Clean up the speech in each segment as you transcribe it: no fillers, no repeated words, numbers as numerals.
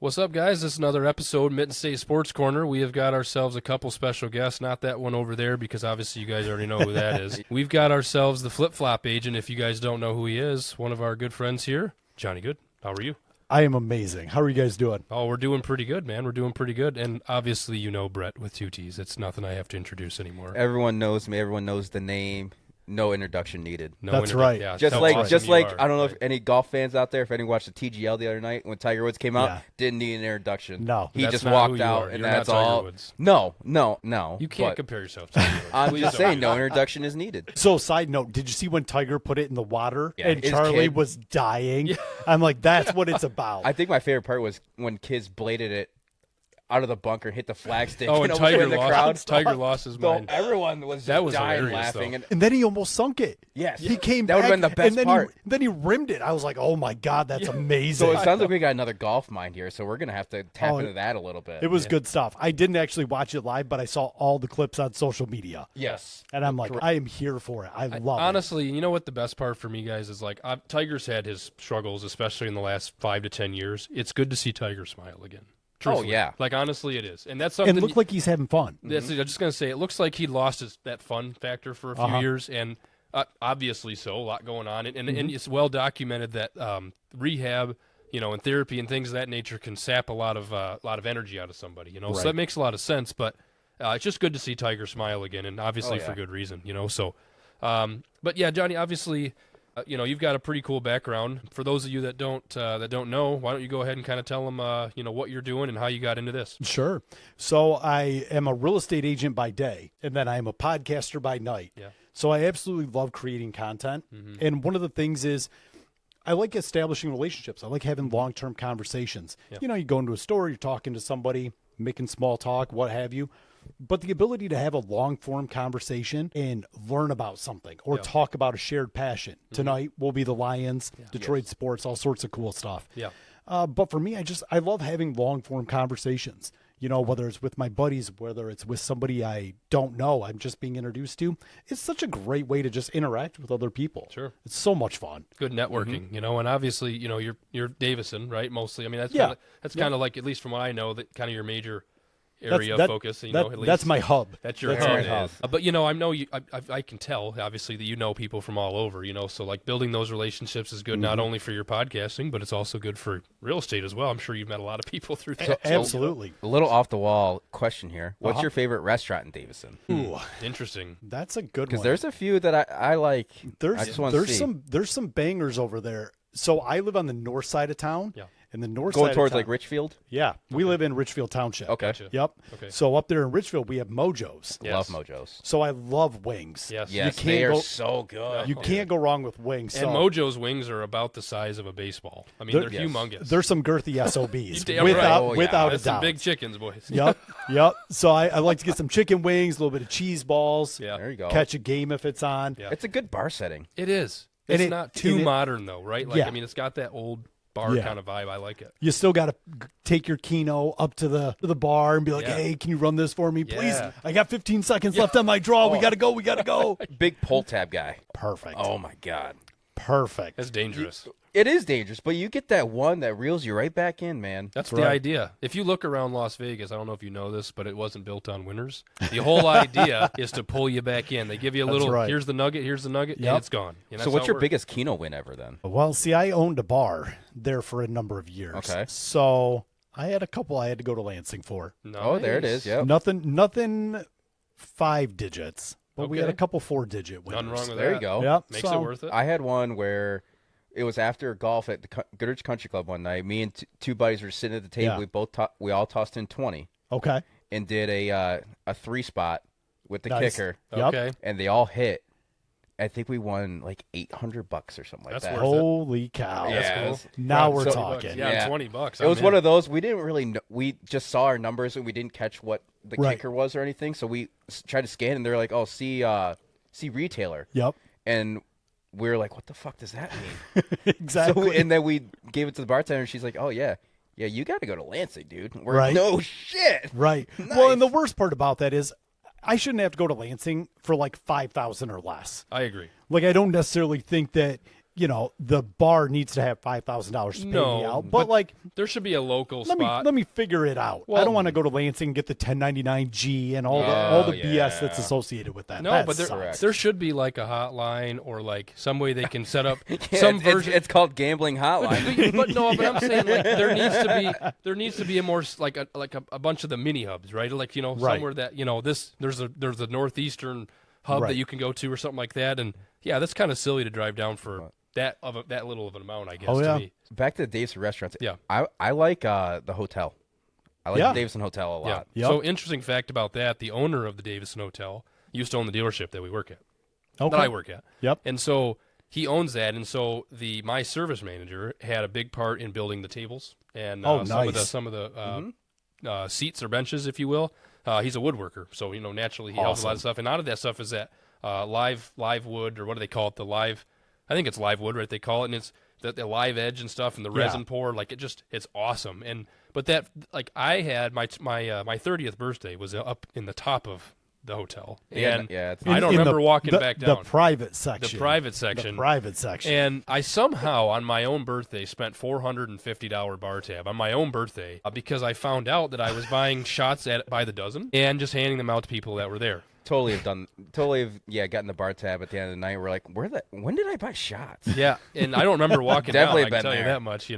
What's up, guys? This is another episode, Mitten State Sports Corner. We have got ourselves a couple special guests, not that one over there, because obviously you guys already know who that is. We've got ourselves the flip-flop agent, if you guys don't know who he is, one of our good friends here, Johnny Good. How are you? I am amazing. How are you guys doing? Oh, we're doing pretty good, man. We're doing pretty good. And obviously you know Brett with two T's. It's nothing I have to introduce anymore. Everyone knows me. Everyone knows the name. No introduction needed. No That's right. Yeah, Just how like, awesome you are. I don't know if Right. any golf fans out there, if anyone watched the TGL the other night when Tiger Woods came out, Yeah. didn't need an introduction. No. he That's just not who walked you out, are. and You're that's not Tiger all. Woods. No. You can't but compare yourself to Tiger Woods. I'm Please just don't. saying, no introduction is needed. So, side note, did you see when Tiger put it in the water Yeah, and his Charlie kid. was dying? I'm like, that's what it's about. I think my favorite part was when kids bladed it out of the bunker, hit the flagstick, Oh, and almost Tiger went in the crowd. lost. Tiger lost his So mind. everyone was That was dying hilarious, laughing. though. And And then he almost sunk it. yes, He came that would back, have been the best and then part. then he rimmed it. I was like, oh my God, that's amazing. So it sounds like we got another golf mind here, so we're gonna have to tap Oh, into that a little bit. It was good stuff. I didn't actually watch it live, but I saw all the clips on social media. yes. And I'm like, I am here for it. I love it. Honestly, you know what the best part for me, guys, is like Tiger's had his struggles, especially in the last 5 to 10 years. It's good to see Tiger smile again. Truthfully. yeah. Like honestly, it is, and that's something. And look like he's having fun. That's, I'm just gonna say, it looks like he lost that fun factor for a few years, and obviously so, a lot going on, and it's well documented that rehab, and therapy and things of that nature can sap a lot of energy out of somebody, So Right. that makes a lot of sense, but it's just good to see Tiger smile again, and obviously yeah. for good reason, So, but yeah, Johnny, obviously. You've got a pretty cool background. For those of you that don't know, why don't you go ahead and kind of tell them, what you're doing and how you got into this? Sure. So I am a real estate agent by day, and then I am a podcaster by night. Yeah. So I absolutely love creating content. And one of the things is I like establishing relationships. I like having long-term conversations. Yeah. You go into a store, you're talking to somebody, making small talk, what have you. But the ability to have a long-form conversation and learn about something or talk about a shared passion. Tonight will be the Lions, Detroit sports, all sorts of cool stuff. Yeah. But for me, I love having long-form conversations. Whether it's with my buddies, whether it's with somebody I don't know, I'm just being introduced to. It's such a great way to just interact with other people. Sure. It's so much fun. Good networking, and obviously, you're Davison, right? Mostly. I mean, that's Yeah. kind of like, at least from what I know, that kind of your major area of That- focus. At That's least my hub. That's your That's hub. my hub. But I know you. I can tell, obviously, that you know people from all over. So like building those relationships is good not only for your podcasting, but it's also good for real estate as well. I'm sure you've met a lot of people through that. Absolutely. A little off the wall question here. What's your favorite restaurant in Davison? Ooh, Interesting. that's a good Because one. there's a few that I like. I just want to there's see. there's some bangers over there. So I live on the north side of town. Yeah. And the north Going side towards of town, like Richfield. Yeah, we live in Richfield Township. Okay. Gotcha. Yep. Okay. So up there in Richfield, we have Mojo's. Yes. Love Mojos. So I love wings. Yes. Yes, can't they are go- so good. You can't go wrong with wings. And So Mojo's wings are about the size of a baseball. I mean, they're Yes. humongous. there's some girthy SOBs. Damn without right. Oh, yeah. without a That's some doubt. big chickens, boys. Yep. Yep. So I like to get some chicken wings, a little bit of cheese balls. Yeah. There you go. Catch a game if it's on. Yeah. It's a good bar setting. It is. And It's it- not too and it- modern though, right? Like Yeah. I mean, it's got that old bar Yeah. kind of vibe. I like it. You still got to take your Keno up to the bar and be like, Yeah. "Hey, can you run this for me, please? Yeah. I got 15 seconds left on my draw. We got to go. We got to go." Big pull tab guy. Perfect. Oh my god. Perfect. That's dangerous. It is dangerous, but you get that one that reels you right back in, man. That's the right. idea. If you look around Las Vegas, I don't know if you know this, but it wasn't built on winners. The whole idea is to pull you back in. They give you a That's little, right. here's the nugget, and Yep. it's gone. And So that's what's how it your works. biggest Keno win ever then? Well, see, I owned a bar there for a number of years. Okay. So I had a couple I had to go to Lansing for. Oh, there it is. Yep. Nothing 5 digits, but we had Okay. a couple 4-digit winners. Nothing wrong with There that. you go. Yep. Makes so, it worth it. I had one where it was after golf at the Goodrich Country Club one night. Me and two buddies were sitting at the table. Yeah. We all tossed in 20 Okay. and did a 3-spot with the Nice. kicker, Yep. Okay. and they all hit. I think we won like $800 or something like That's that. worth it. Holy cow. Yeah, That's it's- cool. Now Yeah, we're 20 talking. bucks. Yeah, Yeah. $20. It was one of those we didn't really know. We just saw our numbers and we didn't catch what the Right. kicker was or anything. So we tried to scan and they're like, "Oh, see retailer," Yep. and we were like, "What the fuck does that mean?" Exactly. So, and then we gave it to the bartender, and she's like, "Oh yeah, you got to go to Lansing, dude." We're Right. like, "No shit." Right. Well, and the worst part about that is I shouldn't have to go to Lansing for like 5,000 or less. I agree. Like, I don't necessarily think that the bar needs to have $5,000 to pay No, me out. but But like, There should be a local let me spot. figure it out. I Well- don't want to go to Lansing and get the 1099G and all the BS that's yeah. associated with that. No, That but sucks. there should be like a hotline or like some way they can set up Yeah, some it's, version. it's called gambling hotline. But no, but I'm saying like there needs to be a more like a bunch of the mini hubs, right? Like Right. somewhere that there's a northeastern hub Right. that you can go to or something like that. And yeah, that's kind of silly to drive down for that little of an amount, I guess. Oh, yeah. To me. Back to the Davison restaurants. Yeah. I like the hotel. I like Yeah. the Davison Hotel a Yeah. lot. Yep. So interesting fact about that: the owner of the Davison Hotel used to own the dealership that we work at, Okay. that I work at. Yep. And so he owns that, and so my service manager had a big part in building the tables and Oh, some nice. of the seats or benches, if you will. He's a woodworker, so naturally he helps a lot of stuff. And out of that stuff is that live wood, or what do they call it? The live, I think it's live wood, right? They call it, and it's the live edge and stuff, and the Yeah. resin pour. Like it's awesome. But that I had my 30th birthday was up in the top of the hotel, Yeah, and yeah, it's I don't In remember walking the, back The down. private section. The private section. The private section. And I somehow, on my own birthday, spent $450 bar tab on my own birthday because I found out that I was buying shots by the dozen and just handing them out to people that were there. Totally have gotten the bar tab at the end of the night. We're like, when did I buy shots? Yeah, and I don't remember walking Definitely down. I can been tell you there. that much.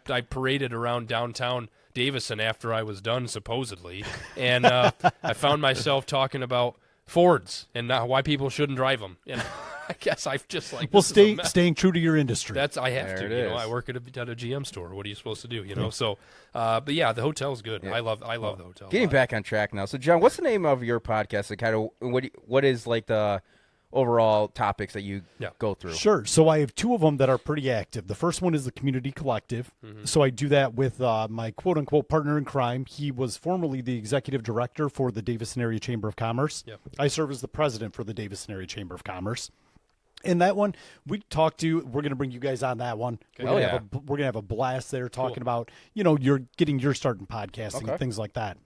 I paraded around downtown Davison after I was done, supposedly, and I found myself talking about Fords and not why people shouldn't drive them. And I guess I've just like well, this is a mess. staying true to your industry. That's I have There to. it is. I work at a GM store. What are you supposed to do? So, but yeah, the hotel's good. I love the hotel. Getting back on track now. So, John, what's the name of your podcast? And kind of what is like the overall topics that you go through? Sure. So I have two of them that are pretty active. The first one is the Community Collective. So I do that with my quote-unquote partner in crime. He was formerly the executive director for the Davison Area Chamber of Commerce. Yep. I serve as the president for the Davison Area Chamber of Commerce. And that one, we're going to bring you guys on that one. Okay. We're Oh, going yeah. to have a blast there talking about, you're getting your start in podcasting Okay. and things like that.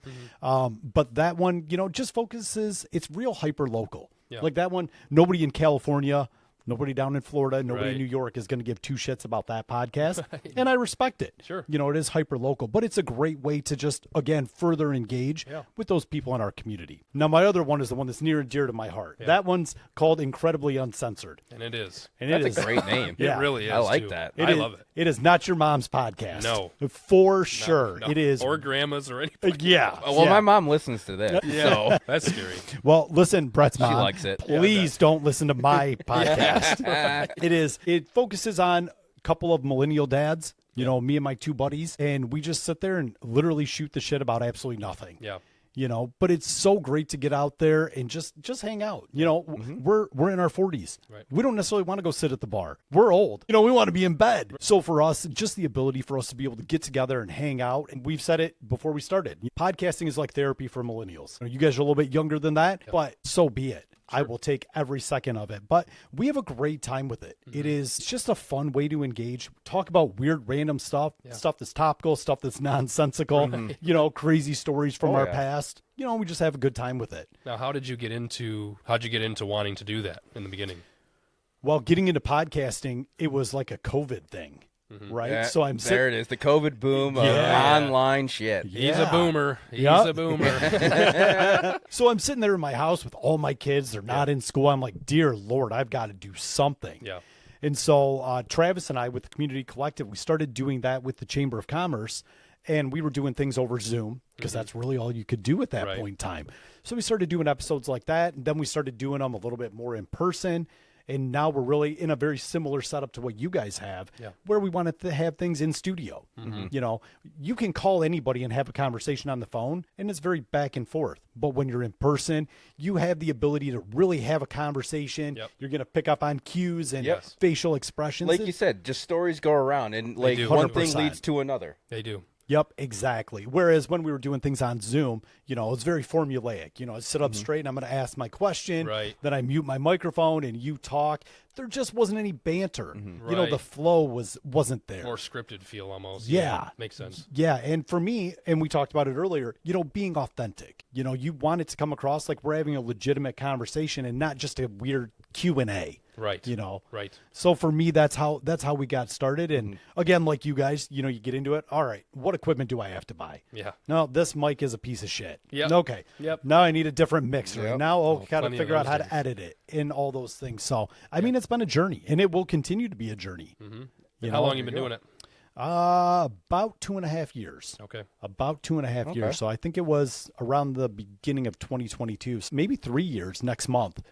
But that one, just focuses, it's real hyper local. Yeah. Like that one, nobody in California, nobody down in Florida, nobody in Right. New York is going to give two shits about that podcast. And I respect it. Sure. It is hyper local, but it's a great way to just, again, further engage Yeah. with those people in our community. Now, my other one is the one that's near and dear to my heart. That one's called Incredibly Uncensored. and it is. And That's it is a great name. Yeah. It really is. I like too. that. I is- love it. It is not your mom's podcast. No. For sure. No, It is. or grandmas or anything. Yeah. Well, yeah. my mom listens to this, so That's scary. Well, listen, Brett's mom. likes it. Yeah, Please don't listen to my podcast. It focuses on a couple of millennial dads, me and my two buddies, and we just sit there and literally shoot the shit about absolutely nothing. Yeah. But it's so great to get out there and just hang out. We're in our 40s. Right. We don't necessarily want to go sit at the bar. We're old. We want to be in bed. So for us, just the ability for us to be able to get together and hang out. And we've said it before we started. Podcasting is like therapy for millennials. You guys are a little bit younger than that, but so be it. I will take every second of it. But we have a great time with it. It is just a fun way to engage, talk about weird, random stuff, stuff that's topical, stuff that's nonsensical, crazy stories from our yeah. past. We just have a good time with it. Now, how'd you get into wanting to do that in the beginning? Well, getting into podcasting, it was like a COVID thing, right? Yeah, So I'm there it is, the COVID boom of Yeah. online shit. He's Yeah. a boomer. He's Yup. a boomer. So I'm sitting there in my house with all my kids. They're not in school. I'm like, dear Lord, I've got to do something. Yeah. And so Travis and I, with the Community Collective, we started doing that with the Chamber of Commerce. And we were doing things over Zoom because that's really all you could do at that Right. point in time. So we started doing episodes like that. And then we started doing them a little bit more in person. And now we're really in a very similar setup to what you guys have, Yeah. where we wanted to have things in studio. You can call anybody and have a conversation on the phone, and it's very back and forth. But when you're in person, you have the ability to really have a conversation. Yep. You're going to pick up on cues and Yes. facial expressions. Like you said, just stories go around, and like do. one thing 100%. leads to another. They do. Yep, exactly. Whereas when we were doing things on Zoom, it's very formulaic. I sit up straight and I'm going to ask my question. Right. Then I mute my microphone and you talk. There just wasn't any banter. Right. The flow wasn't there. More scripted feel almost. Yeah. Makes sense. Yeah, and for me, and we talked about it earlier, being authentic. You want it to come across like we're having a legitimate conversation and not just a weird Q&A. Right. You know. Right. So for me, that's how we got started. And again, like you guys, you know, you get into it. All right, what equipment do I have to buy? Yeah. No, this mic is a piece of shit. Yep. Okay. Yep. Now I need a different mixer. Yep. Now, got to plenty of figure out those how to days. edit it and all those things. So I mean, it's been a journey, and it will continue to be a journey. Mm-hmm. How long you been doing it? About 2.5 years. Okay. About 2.5 years. So I think it was around the beginning of 2022, so maybe 3 years next month.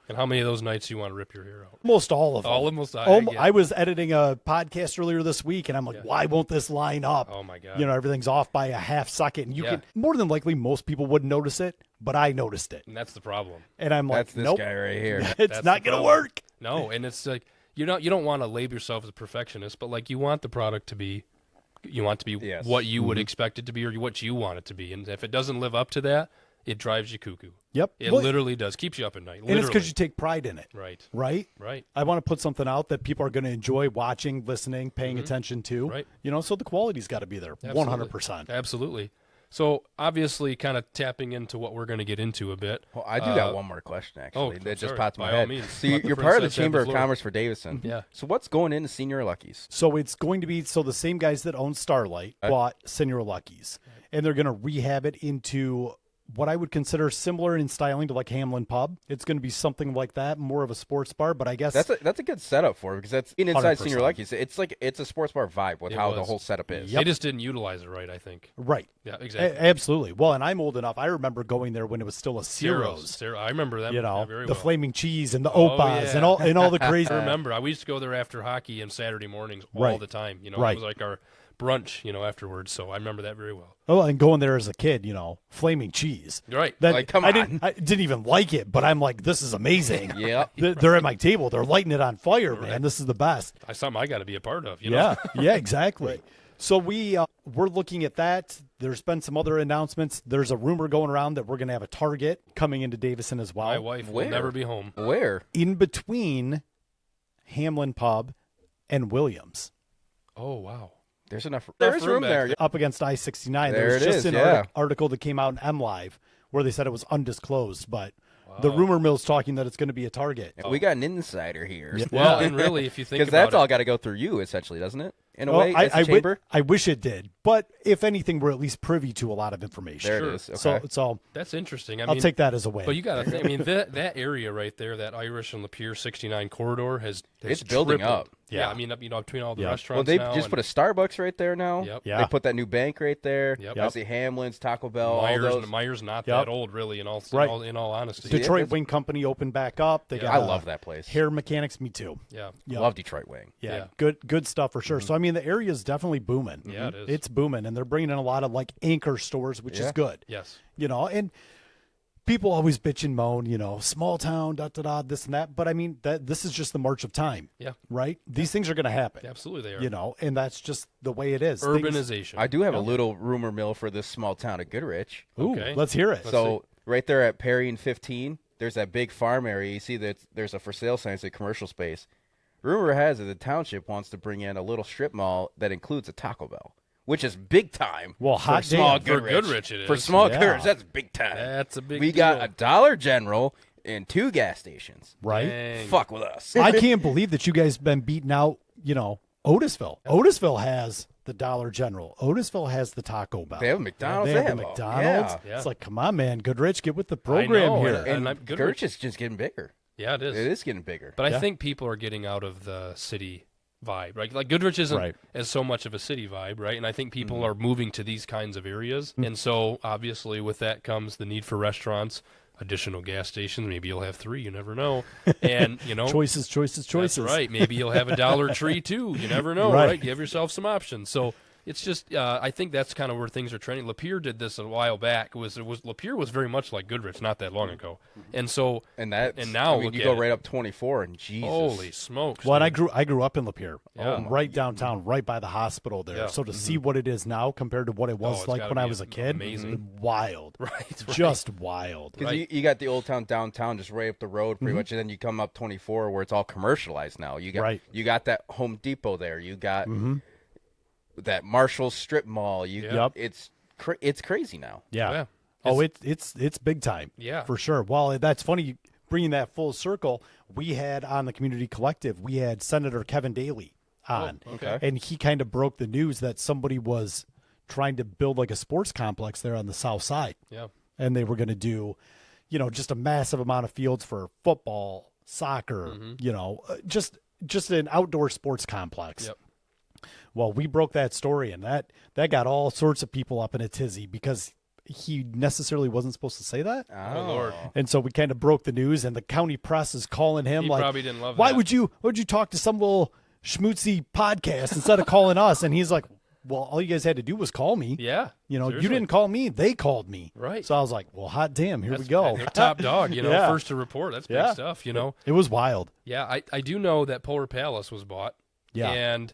And how many of those nights you want to rip your hair out? Almost all of them. Almost. I was editing a podcast earlier this week, and I'm like, why won't this line up? Oh, my God. You know, everything's off by a half second. And you Yeah. can, more than likely, most people wouldn't notice it, but I noticed it. And that's the problem. And I'm like, That's this nope, guy right here. it's That's not the going to problem. work. No, and it's like you don't want to label yourself as a perfectionist, but like you want the product to be, Yes. what you would expect it to be or what you want it to be, and if it doesn't live up to that, it drives you cuckoo. Yep. It Well, literally does. Keeps you up at night. and Literally. it's because you take pride in it, Right. right? Right. I want to put something out that people are going to enjoy watching, listening, paying attention to. Right. You know, so the quality's got to be there, Absolutely. 100%. Absolutely. So obviously, kind of tapping into what we're going to get into a bit. Well, I do got one more question, actually, I'm that just sorry. popped in my By all head. means. So Let the you're part of the princess have Chamber the of floor. Commerce for Davison. Yeah. So what's going into Senior Lucky's? So it's going to be the same guys that own Starlight bought Senior Lucky's, and they're going to rehab it into what I would consider similar in styling to like Hamlin Pub. It's going to be something like that, more of a sports bar, but I guess That's a good setup for it because that's inside 100%. Senior Lucky's. It's a sports bar vibe with It how the was. whole setup is. They just didn't utilize it right, I think. right. Yeah, exactly. Absolutely. Well, and I'm old enough. I remember going there when it was still a Ciro's. Sarah, I remember that. You know, very the well. flaming cheese and the Oh, opas yeah. and all the crazy. I remember. We used to go there after hockey and Saturday mornings all Right. the time. You know, Right. it was like our brunch, afterwards. So I remember that very well. Oh, and going there as a kid, flaming cheese. Right. That, Like, come I on. didn't even like it, but I'm like, this is amazing. Yep. They're at my table. They're lighting it on fire, man. This is the best. Something I got to be a part of. You know? Yeah, exactly. So we're looking at that. There's been some other announcements. There's a rumor going around that we're going to have a Target coming into Davison as well. My wife will Where? never be home. Where? In between Hamlin Pub and Williams, Oh wow. There's enough. There's room room back there. there. up against I-69. There There was it just is, an yeah. article that came out in MLive where they said it was undisclosed, but the rumor mill's talking that it's going to be a Target. We got an insider here. Yeah. Well, and really, if you think Because about that's all got to go through you, essentially, doesn't it? In a Well, way, as a chamber. I wish it did, but if anything, we're at least privy to a lot of information. There Sure. it is. So, Okay. so that's interesting. I I'll mean, take that as a win. But you got to think. I mean, that area right there, that Irish and Lapeer 69 corridor, has It's building tripled. up. Yeah, Yeah. I mean, between all the Yeah. restaurants. Well, they now just and put a Starbucks right there now. Yep. Yeah. They put that new bank right there. Yep. I see Hamlin's, Taco Bell, all Myers. those. Myers not Yep. that old, really. In all Right. in all honesty. Yeah, Detroit that's- Wing Company opened back up. They Yeah. got I love that place. hair mechanics. Me too. Yeah. Yeah. Love Detroit Wing. Yeah, Yeah. good stuff for sure. So I mean, the area is definitely booming. Yeah, it is. It's booming, and they're bringing in a lot of like anchor stores, which is Yeah. good. Yes. And people always bitch and moan, small town, this and that. But I mean, this is just the march of time. Yeah. Right. These things are going to happen. Absolutely, they are. And that's just the way it is. Things- Urbanization. I do have a little rumor mill for this small town of Goodrich. Ooh, Okay. let's hear it. So right there at Perry and 15, there's that big farm area. You see that there's a for sale sign, it's a commercial space. Rumor has it the township wants to bring in a little strip mall that includes a Taco Bell, which is big time. Well, for hot small damn. For Goodrich. Goodrich it For is. small Yeah. Goodrich, that's big time. That's a big We deal. got a Dollar General and 2 gas stations. Right. Dang. Fuck with us. I can't believe that you guys been beating out, Otisville. Otisville has the Dollar General. Otisville has the Taco Bell. They have a McDonald's. They have the a- McDonald's. Yeah. It's like, come on, man. Goodrich, get with the I program know, here. and And Goodrich- Goodrich is just getting bigger. Yeah, it is. It is getting bigger. But I Yeah. think people are getting out of the city vibe, right? Like Goodrich isn't Right. as so much of a city vibe, right? And I think people Mm-hmm. are moving to these kinds of areas. And so obviously with that comes the need for restaurants, additional gas stations. Maybe you'll have 3, you never know. And, Choices. that's right. Maybe you'll have a Dollar Tree too. You never know, Right. right? Give yourself some options. So it's just, I think that's kind of where things are trending. Lapeer did this a while back. Lapeer was very much like Goodrich not that long ago, and so And that now I mean, look you at go it. right up 24 and Jesus. holy smokes! Well, and dude. I grew up in Lapeer, Yeah. right downtown, right by the hospital there. Yeah. So to see what it is now compared to what it was it's like gotta when I be was a kid, amazing. wild, right. just wild. Because Right. you got the old town downtown just right up the road pretty much, and then you come up 24 where it's all commercialized now. You got Right. you got that Home Depot there. You got that Marshall Strip Mall. Yep. It's crazy now. Yeah. Yeah. Oh, it's big time. Yeah. for sure. Well, that's funny. bringing that full circle, we had on the Community Collective, we had Senator Kevin Daly on. okay. And he kind of broke the news that somebody was trying to build like a sports complex there on the south side. Yeah. And they were going to do, just a massive amount of fields for football, soccer, just an outdoor sports complex. Yep. Well, we broke that story, and that got all sorts of people up in a tizzy because he necessarily wasn't supposed to say that. Oh, Lord. And so we kind of broke the news, and the county press is calling him He like, probably didn't love why that." would you talk to some little schmoozy podcast instead of calling us? And he's like, well, all you guys had to do was call me. Yeah. You Seriously. didn't call me. They called me. Right. So I was like, well, hot damn, here That's, we go. They're top dog, Yeah. first to report. That's big Yeah. stuff, It was wild. Yeah, I do know that Polar Palace was bought. Yeah. And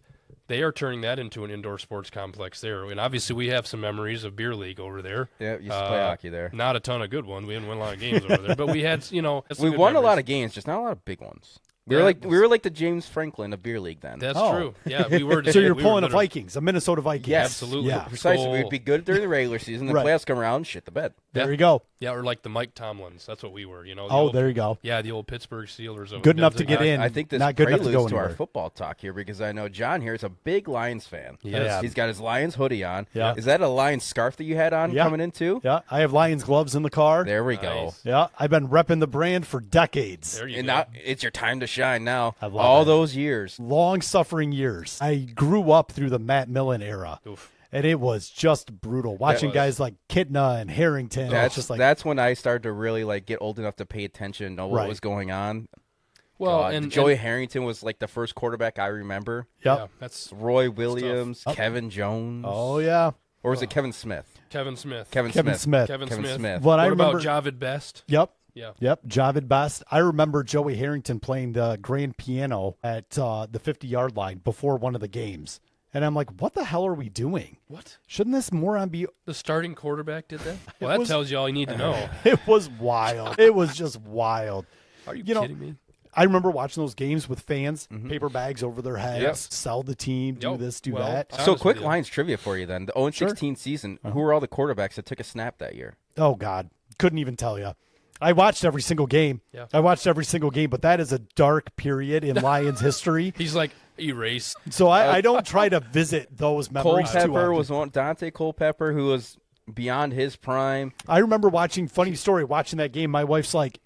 they are turning that into an indoor sports complex there. And obviously we have some memories of Beer League over there. Yeah, used to play hockey there. Not a ton of good ones. We didn't win a lot of games over there. But we had, had some We good won a lot memories. of games, just not a lot of big ones. Yeah, We were like the James Franklin of beer league then. That's Oh. true. Yeah, we were. So you're we were pulling a literally- Vikings, a Minnesota Vikings. Yes. Absolutely. Yeah. Precisely. Skull. We'd be good during the regular season. The Right. playoffs come around, shit the bed. There Yeah. you go. Yeah, or like the Mike Tomlins. That's what we were. The Oh, old- there you go. Yeah, the old Pittsburgh Steelers. Of Good enough to Denver. get in. I think this not good enough to preludes go to our anywhere. football talk here because I know John here is a big Lions fan. Yes. He's got his Lions hoodie on. Yeah. Is that a Lions scarf that you had on Yeah. coming in too? Yeah, I have Lions gloves in the car. There we go. Nice. Yeah, I've been repping the brand for decades. There you And go. now it's your time to shine now. I love All it. those years. Long-suffering years. I grew up through the Matt Millen era, Oof. and it was just brutal. Watching was. guys like Kitna and Harrington. That's It's just like, that's when I started to really get old enough to pay attention, know what Right. was going on. Well, God, and Joey and- Harrington was like the first quarterback I remember. yep. yeah, that's Roy Williams, Yep. Kevin Jones. Oh yeah, Or was it Kevin Smith? Kevin Smith. Kevin Kevin Smith. Kevin Kevin Smith. Smith. What I What about remember. Javid Best? Yep. Yeah. Yep, Javid Best. I remember Joey Harrington playing the grand piano at the 50-yard line before one of the games. And I'm like, what the hell are we doing? What? Shouldn't this moron be... The starting quarterback did that? Well, that was- tells you all you need to know. It was wild. It was just wild. Are you, You know, kidding me? I remember watching those games with fans, paper bags over their heads, Yep. sell the team, do Yep. this, do Well, that. honest So with quick you. Lions trivia for you then. The 0-16 season, who were all the quarterbacks that took a snap that year? Oh, God. Couldn't even tell you. I watched every single game. Yeah. I watched every single game, but that is a dark period in Lions history. He's like, erase. So I don't try to visit those memories too Culpepper often. was one. Dante Culpepper, who was beyond his prime. I remember watching, funny story, watching that game. My wife's like,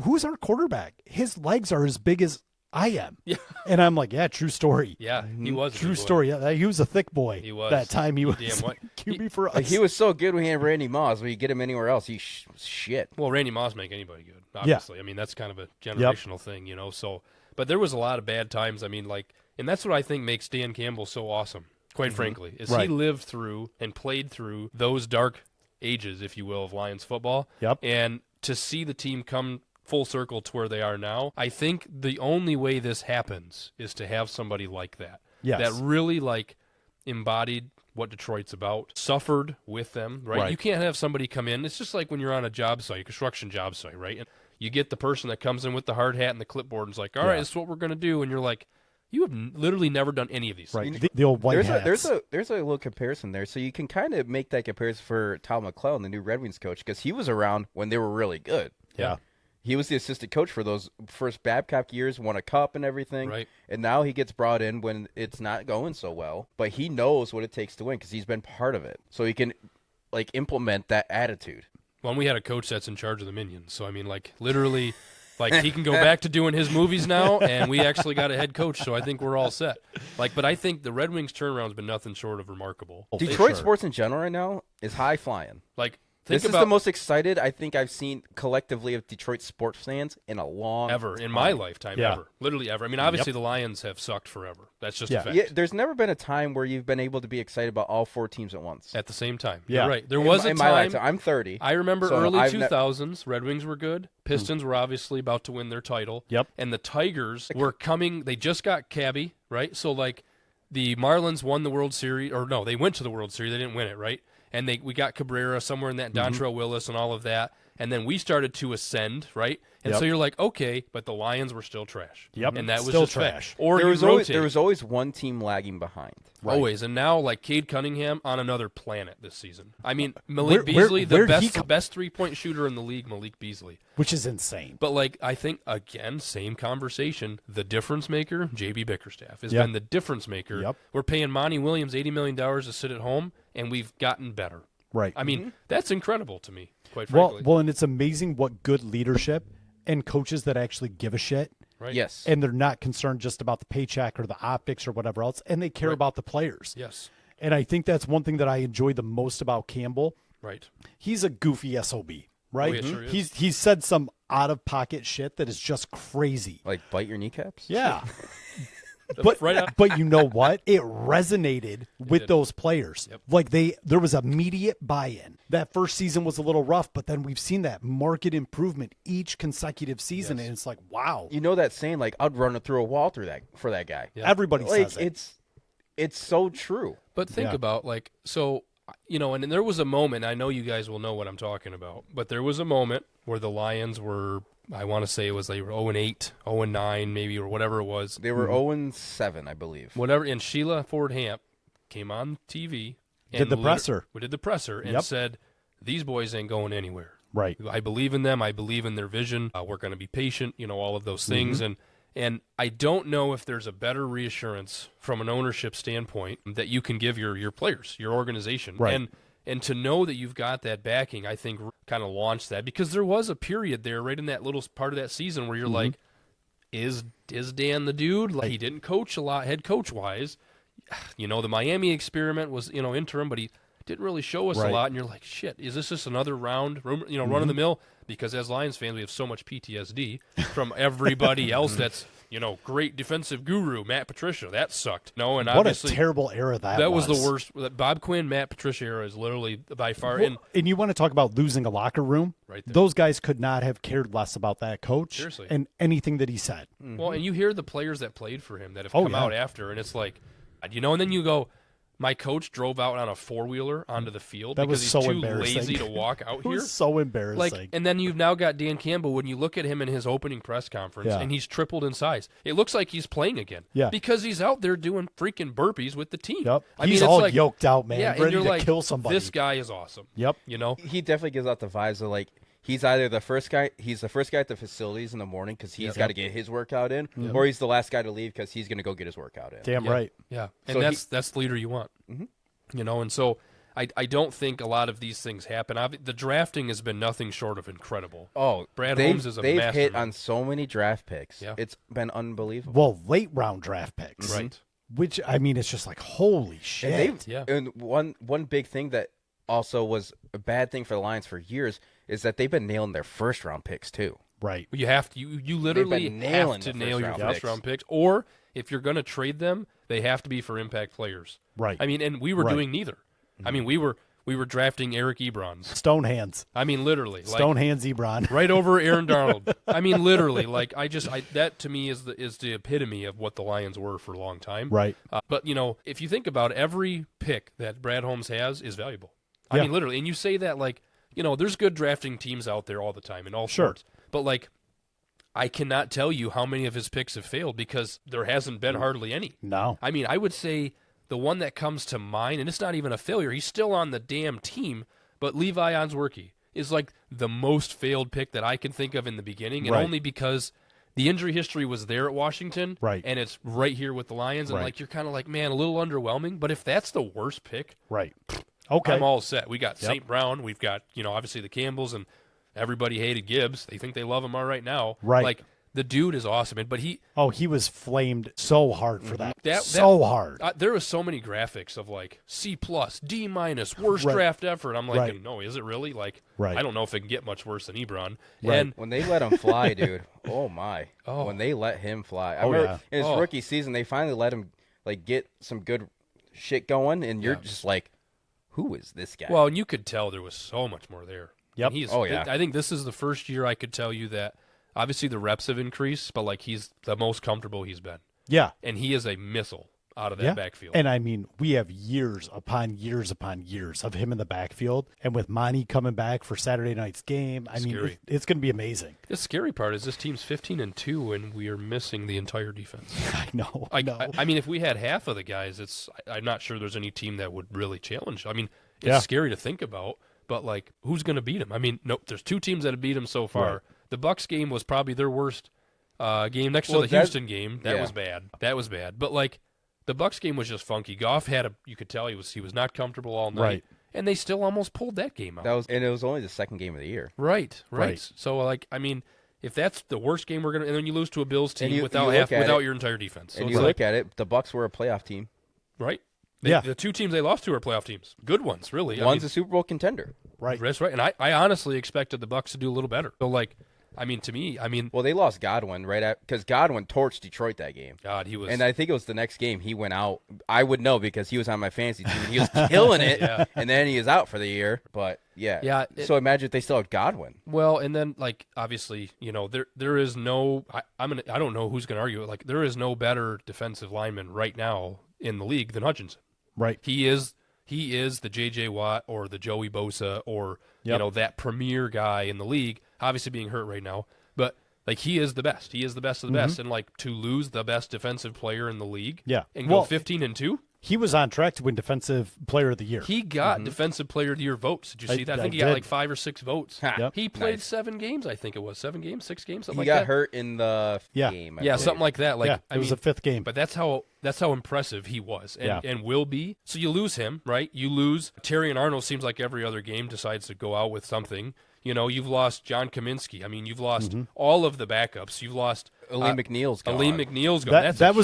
who's our quarterback? His legs are as big as I am. Yeah. And I'm like, yeah, true story. Yeah, he was. a True big boy. story. Yeah, he was a thick boy. He was. That time he was Damn what? QB for us. He was so good when he had Randy Moss. When you get him anywhere else, he shit. Well, Randy Moss make anybody good, obviously. I mean, that's kind of a generational thing, So, but there was a lot of bad times. I mean, and that's what I think makes Dan Campbell so awesome, quite frankly, is Right. he lived through and played through those dark ages, if you will, of Lions football. Yep. And to see the team come full circle to where they are now, I think the only way this happens is to have somebody like that. Yes. That really embodied what Detroit's about, suffered with them, right? Right. You can't have somebody come in. It's just like when you're on a job site, a construction job site, right? And you get the person that comes in with the hard hat and the clipboard and is like, all right, Yeah. this is what we're going to do. And you're like, you have literally never done any of these Right. things. The old white There's hats. a little comparison there, so you can kind of make that comparison for Tom McClellan, the new Red Wings coach, because he was around when they were really good. Yeah. He was the assistant coach for those first Babcock years, won a cup and everything. Right. And now he gets brought in when it's not going so well, but he knows what it takes to win because he's been part of it. So he can implement that attitude. Well, and we had a coach that's in charge of the Minions. So, I mean, literally, he can go back to doing his movies now, and we actually got a head coach, so I think we're all set. But I think the Red Wings turnaround has been nothing short of remarkable. Detroit sure. sports in general right now is high flying. Think This about is the most excited I think I've seen collectively of Detroit sports fans in a long ever in time. my lifetime, Yeah. ever. Literally ever. I mean, obviously the Lions have sucked forever. That's just Yeah. a fact. Yeah, there's never been a time where you've been able to be excited about all four teams at once. At the same time. Yeah. You're right. There In was my- a in my time. lifetime. I'm 30. I remember So early I've 2000s. Red Wings were good. Pistons were obviously about to win their title. Yep. And the Tigers were coming. They just got Cabby, right? So the Marlins won the World Series, or no, they went to the World Series. They didn't win it, right? And we got Cabrera somewhere in that, Dontrell Willis and all of that. and then we started to ascend, right? And Yep. so you're like, okay, but the Lions were still trash. Yep. And that was Still just fact. trash. Or there you was always rotate. there was always one team lagging behind. Always. And now, like, Cade Cunningham on another planet this season. I mean, Malik Where- Beasley, where'd he the come- best three-point shooter in the league, Malik Beasley. which is insane. But, like, I think, again, same conversation. The difference maker, J.B. Bickerstaff, has Yep. been the difference maker. Yep. We're paying Monty Williams $80 million to sit at home, and we've gotten better. Right. I mean, that's incredible to me, quite well, frankly. well, and it's amazing what good leadership and coaches that actually give a shit, right? Yes. and they're not concerned just about the paycheck or the optics or whatever else, and they care Right. about the players. Yes. And I think that's one thing that I enjoy the most about Campbell. Right. He's a goofy SOB, right? Oh, yeah, sure is. He's said some out of pocket shit that is just crazy. Like bite your kneecaps. Yeah. But Right on. but you know what? It resonated with did. those players. Yep. Like there was immediate buy-in. That first season was a little rough, but then we've seen that market improvement each consecutive season, Yes. and it's like, wow. You know that saying, like, I'd run through a wall through that for that guy. Yeah. Everybody Like says it. it's so true. But think Yeah. about, like, so, you know, and there was a moment, I know you guys will know what I'm talking about, but there was a moment where the Lions were, I want to say it was they were 0-8, 0-9 maybe, or whatever it was. They were 0-7, I believe. Whatever, and Sheila Ford Hamp came on TV. Did and the presser. We did the presser and Yep. said, these boys ain't going anywhere. Right. I believe in them. I believe in their vision. We're going to be patient, you know, all of those things. And I don't know if there's a better reassurance from an ownership standpoint that you can give your players, your organization. Right. And to know that you've got that backing, I think kind of launched that, because there was a period there right in that little part of that season where you're like, is Dan the dude? Like, he didn't coach a lot head coach wise. You know, the Miami experiment was, you know, interim, but he didn't really show us a Right. lot. And you're like, shit, is this just another round, you know, run of the mill? Because as Lions fans, we have so much PTSD from everybody else that's, you know, great defensive guru, Matt Patricia. That sucked. No, and What a obviously terrible era that was the worst. That Bob Quinn, Matt Patricia era is literally by far. Well, and you want to talk about losing a locker room? Right there. Those guys could not have cared less about that coach Seriously. and anything that he said. Well, and you hear the players that played for him that have Oh, come yeah. out after, and it's like, you know, and then you go, my coach drove out on a four-wheeler onto the field That because was he's so too embarrassing. lazy to walk out It here. was so embarrassing. Like, and then you've now got Dan Campbell. When you look at him in his opening press conference, Yeah. and he's tripled in size, it looks like he's playing again. Yeah. because he's out there doing freaking burpees with the team. Yep. I He's mean, it's all like, yoked out, man, yeah, and ready you're to like, kill somebody. This guy is awesome. Yep. You know, He definitely gives out the vibes of, like, he's either the first guy at the facilities in the morning because he's got to get his workout in, or he's the last guy to leave because he's going to go get his workout in. Damn Yeah. right. Yeah, and So that's the leader you want. Mm-hmm. You know, and so I don't think a lot of these things happen. The drafting has been nothing short of incredible. Oh, Brad they've- Holmes is a they've hit mastermind. on so many draft picks. Yeah. It's been unbelievable. Well, late round draft picks. Right. Which, I mean, it's just like, holy shit. And they've Yeah. and one big thing that also was a bad thing for the Lions for years is that they've been nailing their first round picks too. Right. You have to you literally been have nailing to the nail your first-round first picks. round picks, or if you're going to trade them, they have to be for impact players. Right. I mean, and we were Right. doing neither. I mean, we were drafting Eric Ebrons. Stone hands. I mean, literally, like, Stone hands Ebron. right over Aaron Darnold. I mean, literally, like that to me is the epitome of what the Lions were for a long time. Right. But you know, if you think about it, every pick that Brad Holmes has is valuable. I Yeah. mean, literally, and you say that like, you know, there's good drafting teams out there all the time in all Sure. sports, but like, I cannot tell you how many of his picks have failed because there hasn't been hardly any. No. I mean, I would say the one that comes to mind, and it's not even a failure, he's still on the damn team, but Levi Onsworthy is like the most failed pick that I can think of in the beginning, and Right. only because the injury history was there at Washington, Right. and it's right here with the Lions, and Right. like you're kind of like, man, a little underwhelming, but if that's the worst pick, Right. Okay. I'm all set. We got Yep. St. Brown, we've got, you know, obviously the Campbells, and everybody hated Gibbs. They think they love him all right now. Right. Like, the dude is awesome, but he He was flamed so hard for that. That- so hard. there was so many graphics of like C plus, D minus, worst Right. draft effort. I'm like, Right. no, is it really? Like, Right. I don't know if it can get much worse than Ebron. Right. And When they let him fly, dude. Oh my. Oh. When they let him fly. I Oh, remember yeah. in his Oh. rookie season they finally let him like get some good shit going and you're Yeah. just like, who is this guy? well, and you could tell there was so much more there. Yep. And he's, Oh, yeah. I think this is the first year I could tell you that. Obviously, the reps have increased, but like he's the most comfortable he's been, Yeah. and he is a missile. out of that backfield. And I mean, we have years upon years upon years of him in the backfield. And with Monty coming back for Saturday night's game, I mean, it's going to be amazing. The scary part is this team's 15-2, and we are missing the entire defense. I know. I mean, if we had half of the guys, I'm not sure there's any team that would really challenge. I mean, it's scary to think about, but, like, who's going to beat them? I mean, nope, there's 2 teams that have beat them so far. Right. The Bucs game was probably their worst game next to the Houston game. That was bad. That was bad. But, like, the Bucs game was just funky. Goff you could tell he was not comfortable all night, right. And they still almost pulled that game out. And it was only the second game of the year. Right. So, like, I mean, if that's the worst game and then you lose to a Bills team without your entire defense. So and you look at it, the Bucs were a playoff team, right? The 2 teams they lost to are playoff teams, good ones, really. One's a Super Bowl contender, right? That's right. And I honestly expected the Bucs to do a little better. So, like, I mean, to me, well, they lost Godwin because Godwin torched Detroit that game. God, he was, and I think it was the next game he went out. I would know because he was on my fantasy team. He was killing it, and then he is out for the year. But so imagine if they still had Godwin. Well, and then, like, obviously, you know, there is no. I don't know who's going to argue it. Like, there is no better defensive lineman right now in the league than Hutchinson. Right. He is the J.J. Watt or the Joey Bosa or you know, that premier guy in the league. Obviously being hurt right now, but, like, he is the best. He is the best of the best, and, like, to lose the best defensive player in the league, and go 15-2. He was on track to win Defensive Player of the Year. He got Defensive Player of the Year votes. Did you see that? I think he got like 5 or 6 votes. He played 7 games. I think it was 7 games, 6 games, something like that. He got hurt in the game. Yeah, something like that. Like, it was the 5th game. But that's how impressive he was and will be. So you lose him, right? You lose Terry and Arnold. Seems like every other game decides to go out with something. You know, you've lost John Kaminsky. I mean, you've lost all of the backups. You've lost Aleem McNeil's gone. That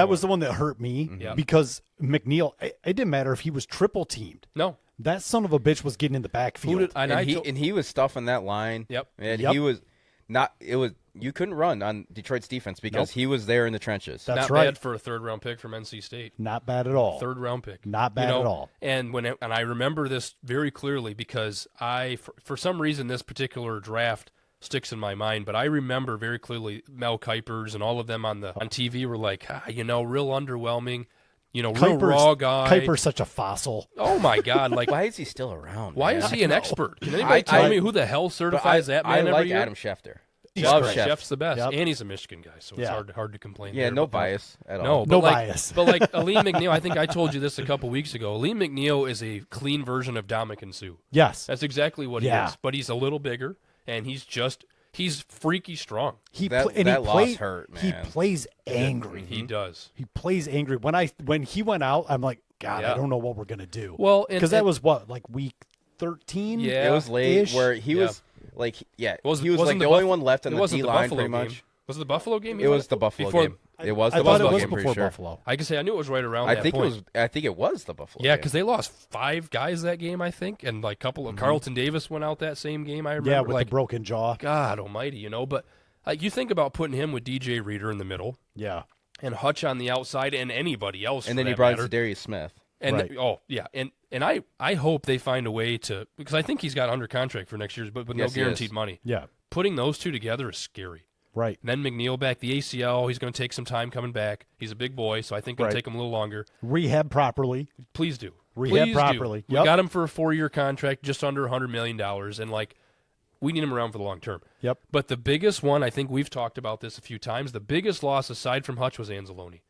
was the one that hurt me because McNeil. It didn't matter if he was triple teamed. No, that son of a bitch was getting in the backfield, and he was stuffing that line. Yep, and he was not. It was. You couldn't run on Detroit's defense because he was there in the trenches. That's not right. bad for a 3rd-round pick from NC State. Not bad at all. 3rd-round pick. Not bad at all. And I remember this very clearly because for some reason, this particular draft sticks in my mind. But I remember very clearly Mel Kuypers and all of them on TV were like, real underwhelming. You know, real raw guy. Kuyper's such a fossil. Oh, my God. Like, why is he still around? Why is he an expert? Can anybody tell me who the hell certifies that man every year? I like Adam Schefter. Chef's the best, and he's a Michigan guy, so it's hard to complain. Yeah, no bias at all. No bias. But, like, Aleem McNeil, I think I told you this a couple weeks ago. Aleem McNeil is a clean version of Dominican Sue. Yes. That's exactly what he is. But he's a little bigger, and he's freaky strong. Loss hurt, man. He plays angry. He does. He plays angry. When he went out, I'm like, God, I don't know what we're going to do. Well, because that was what, week 13? Yeah. It was late where he was. Like, he was like the only one left in the D-line pretty much. Was it the Buffalo game? It was the Buffalo game. It was the Buffalo game, pretty sure. Buffalo. I can say I knew it was right around that point. I think it was the Buffalo game. Yeah, because they lost 5 guys that game, I think, and like a couple of Carlton Davis went out that same game, I remember. Yeah, with the broken jaw. God almighty, you know. But you think about putting him with DJ Reader in the middle. Yeah. And Hutch on the outside and anybody else. And then he brought in Darius Smith. And right. And I hope they find a way to, because I think he's got under contract for next year, but with no guaranteed money. Yeah. Putting those 2 together is scary. Right. And then McNeil back, the ACL, he's going to take some time coming back. He's a big boy, so I think it'll take him a little longer. Rehab properly. Please do. Rehab properly. We got him for a 4-year contract, just under $100 million, and, like, we need him around for the long term. Yep. But the biggest one, I think we've talked about this a few times, the biggest loss aside from Hutch was Anzalone.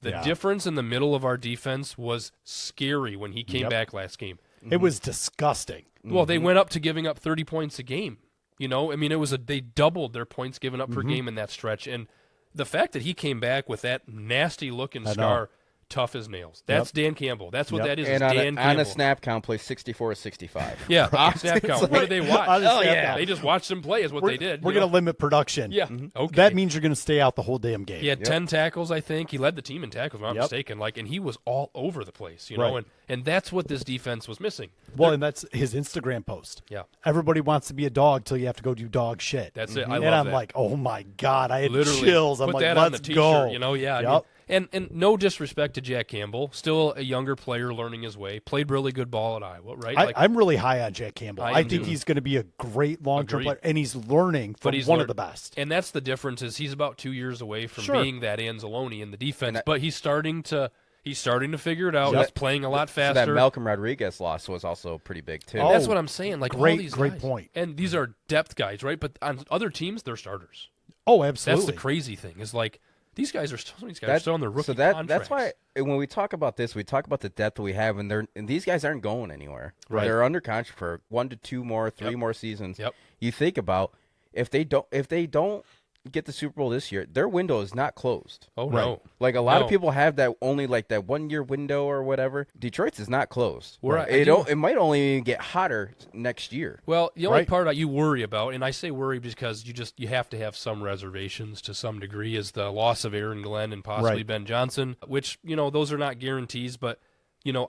The difference in the middle of our defense was scary when he came back last game. It was disgusting. Well, they went up to giving up 30 points a game. You know, I mean, they doubled their points given up per game in that stretch. And the fact that he came back with that nasty looking scar, tough as nails. That's Dan Campbell. That's what that is. And Dan Campbell. on a snap count, plays 64-65. Yeah, snap count. What did they watch? Oh, yeah. They just watched him play is what they did. We're going to limit production. Yeah. Okay. That means you're going to stay out the whole damn game. He had 10 tackles, I think. He led the team in tackles, if I'm not mistaken. Like, and he was all over the place, you know, and that's what this defense was missing. Well, and that's his Instagram post. Yeah. Everybody wants to be a dog till you have to go do dog shit. That's it. I love and I'm that. like, oh my God, I had Literally chills. I'm put like, that let's on the t-shirt, go. you know, yeah. Yep. I mean, and no disrespect to Jack Campbell, still a younger player learning his way, played really good ball at Iowa, right? I'm really high on Jack Campbell. I think too. he's going to be a great long-term player, and he's learning from one of the best. And that's the difference is he's about 2 years away from being that Anzalone in the defense, but he's starting to He's starting to figure it out. Yep. He's playing a lot So faster. that Malcolm Rodriguez loss was also pretty big too. Oh, That's what I'm saying. Like all these great guys. point. And these are depth guys, right? But on other teams, they're starters. Oh, absolutely. That's the crazy thing. Is like these guys are still on their rookie That's contracts. why when we talk about this, we talk about the depth that we have, and these guys aren't going anywhere. Right. They're under contract for 1 to 2 more, 3 more seasons. Yep. You think about if they don't get the Super Bowl this year, their window is not closed. Oh Right. no. Like a lot No. of people have that only like that 1 year window or whatever. Detroit's is not closed. Where I do- It might only get hotter next year. Well, the only Right. part that you worry about, and I say worry because you have to have some reservations to some degree, is the loss of Aaron Glenn and possibly Right. Ben Johnson, which those are not guarantees, but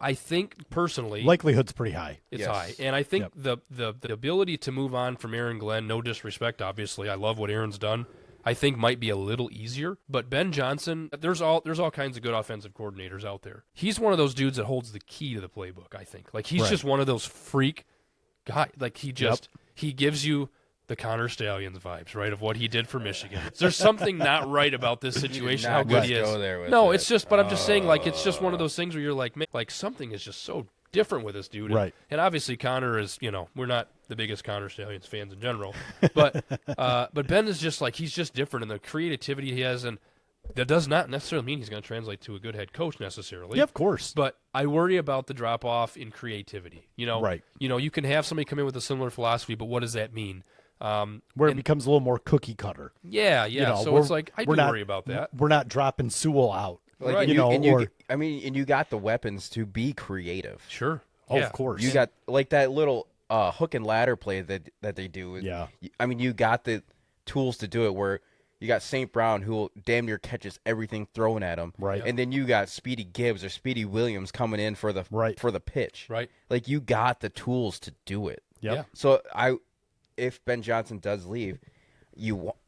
I think personally Likelihood's pretty high. it's Yes. high, and I think Yep. the ability to move on from Aaron Glenn, no disrespect, obviously, I love what Aaron's done. I think might be a little easier, but Ben Johnson, there's all kinds of good offensive coordinators out there. He's one of those dudes that holds the key to the playbook. I think, like he's Right. just one of those freak guy. Like he gives you the Connor Stallions vibes, right, of what he did for Michigan. There's something not right about this situation. How not good just he is. go there with No, it. it's just. But I'm just saying, like it's just one of those things where you're like, man, like something is just so different with this dude. And- Right. And obviously Connor is, we're not the biggest Connor Stallions fans in general, but Ben is just like he's just different in the creativity he has, and that does not necessarily mean he's going to translate to a good head coach necessarily. Yeah, of course. But I worry about the drop off in creativity. Right. You can have somebody come in with a similar philosophy, but what does that mean? Where it becomes a little more cookie cutter. Yeah. So we're- it's like I do we're not- worry about that. We're not dropping Sewell out. Like, Right. and you got the weapons to be creative. Sure. Oh, Yeah. of course. You got like that little hook and ladder play that they do. Yeah. I mean, you got the tools to do it where you got St. Brown who damn near catches everything thrown at him. Right. And then you got Speedy Gibbs or Speedy Williams coming in for the Right. for the pitch. Right. Like you got the tools to do it. Yep. Yeah. So if Ben Johnson does leave,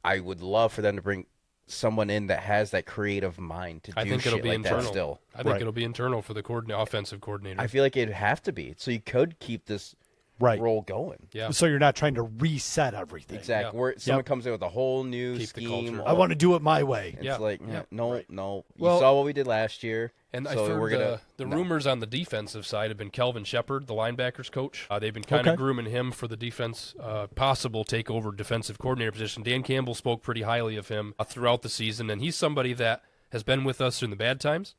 I would love for them to bring someone in that has that creative mind to do I think it'll shit be like internal. that still. I think Right. it'll be internal for the offensive coordinator. I feel like it'd have to be. So you could keep this Right. role going. yeah. So you're not trying to reset everything. Exactly. Yeah. Where someone comes in with a whole new Keep the scheme. culture. I want to do it my way. It's Yeah. like, Yeah. no. You Well- saw what we did last year. And so I've heard we're gonna, the no. rumors on the defensive side have been Kelvin Shepard, the linebackers coach. They've been kind Okay. of grooming him for the defense, possible takeover defensive coordinator position. Dan Campbell spoke pretty highly of him throughout the season, and he's somebody that has been with us in the bad times,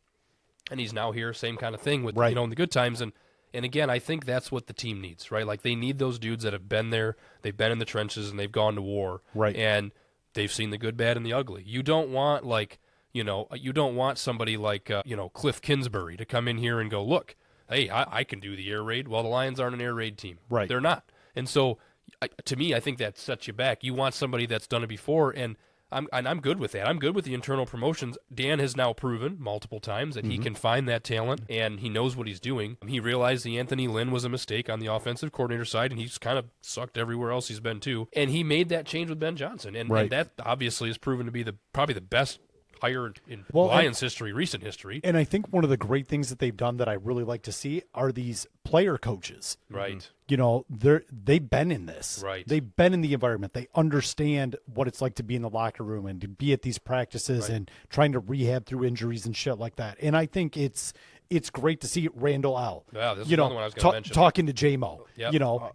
and he's now here, same kind of thing with Right. in the good times. And again, I think that's what the team needs, right? Like they need those dudes that have been there, they've been in the trenches, and they've gone to war, Right. And they've seen the good, bad, and the ugly. You don't want you don't want somebody like Cliff Kingsbury to come in here and go, look, hey, I can do the air raid. Well, the Lions aren't an air raid team, Right. They're not, and so to me, I think that sets you back. You want somebody that's done it before, and I'm good with that. I'm good with the internal promotions. Dan has now proven multiple times that he can find that talent, and he knows what he's doing. He realized the Anthony Lynn was a mistake on the offensive coordinator side, and he's kind of sucked everywhere else he's been too. And he made that change with Ben Johnson, and Right. that obviously has proven to be probably the best hire in Well, Lions history, recent history. And I think one of the great things that they've done that I really like to see are these player coaches. Right. They've been in this. Right. They've been in the environment. They understand what it's like to be in the locker room and to be at these practices and trying to rehab through injuries and shit like that. And I think it's great to see Randall L. Yeah, this is another one I was gonna mention. Talking to J-Mo, Yep.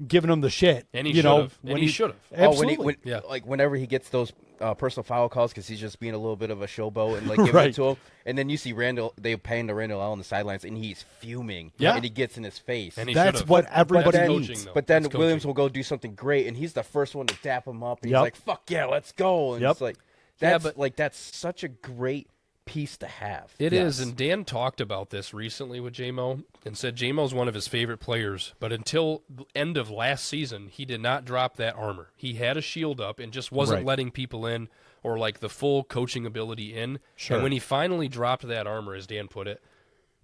giving him the shit. And he you should know, have. And when he should have. Absolutely. Yeah. Like whenever he gets those personal foul calls because he's just being a little bit of a showboat and like giving Right. it to him, and then you see they pan to Randall L on the sidelines and he's fuming, Yeah. and he gets in his face. And he That's should've. what everybody That's needs. coaching, though. But then That's Williams coaching. will go do something great, and he's the first one to dap him up. And Yep. he's like, "Fuck yeah, let's go!" And Yep. it's like Yeah, that's that's such a great piece to have. It is, Yes. and Dan talked about this recently with J-Mo and said J-Mo's one of his favorite players, but until the end of last season, he did not drop that armor. He had a shield up and just wasn't Right. letting people in or like the full coaching ability in. Sure. And when he finally dropped that armor, as Dan put it,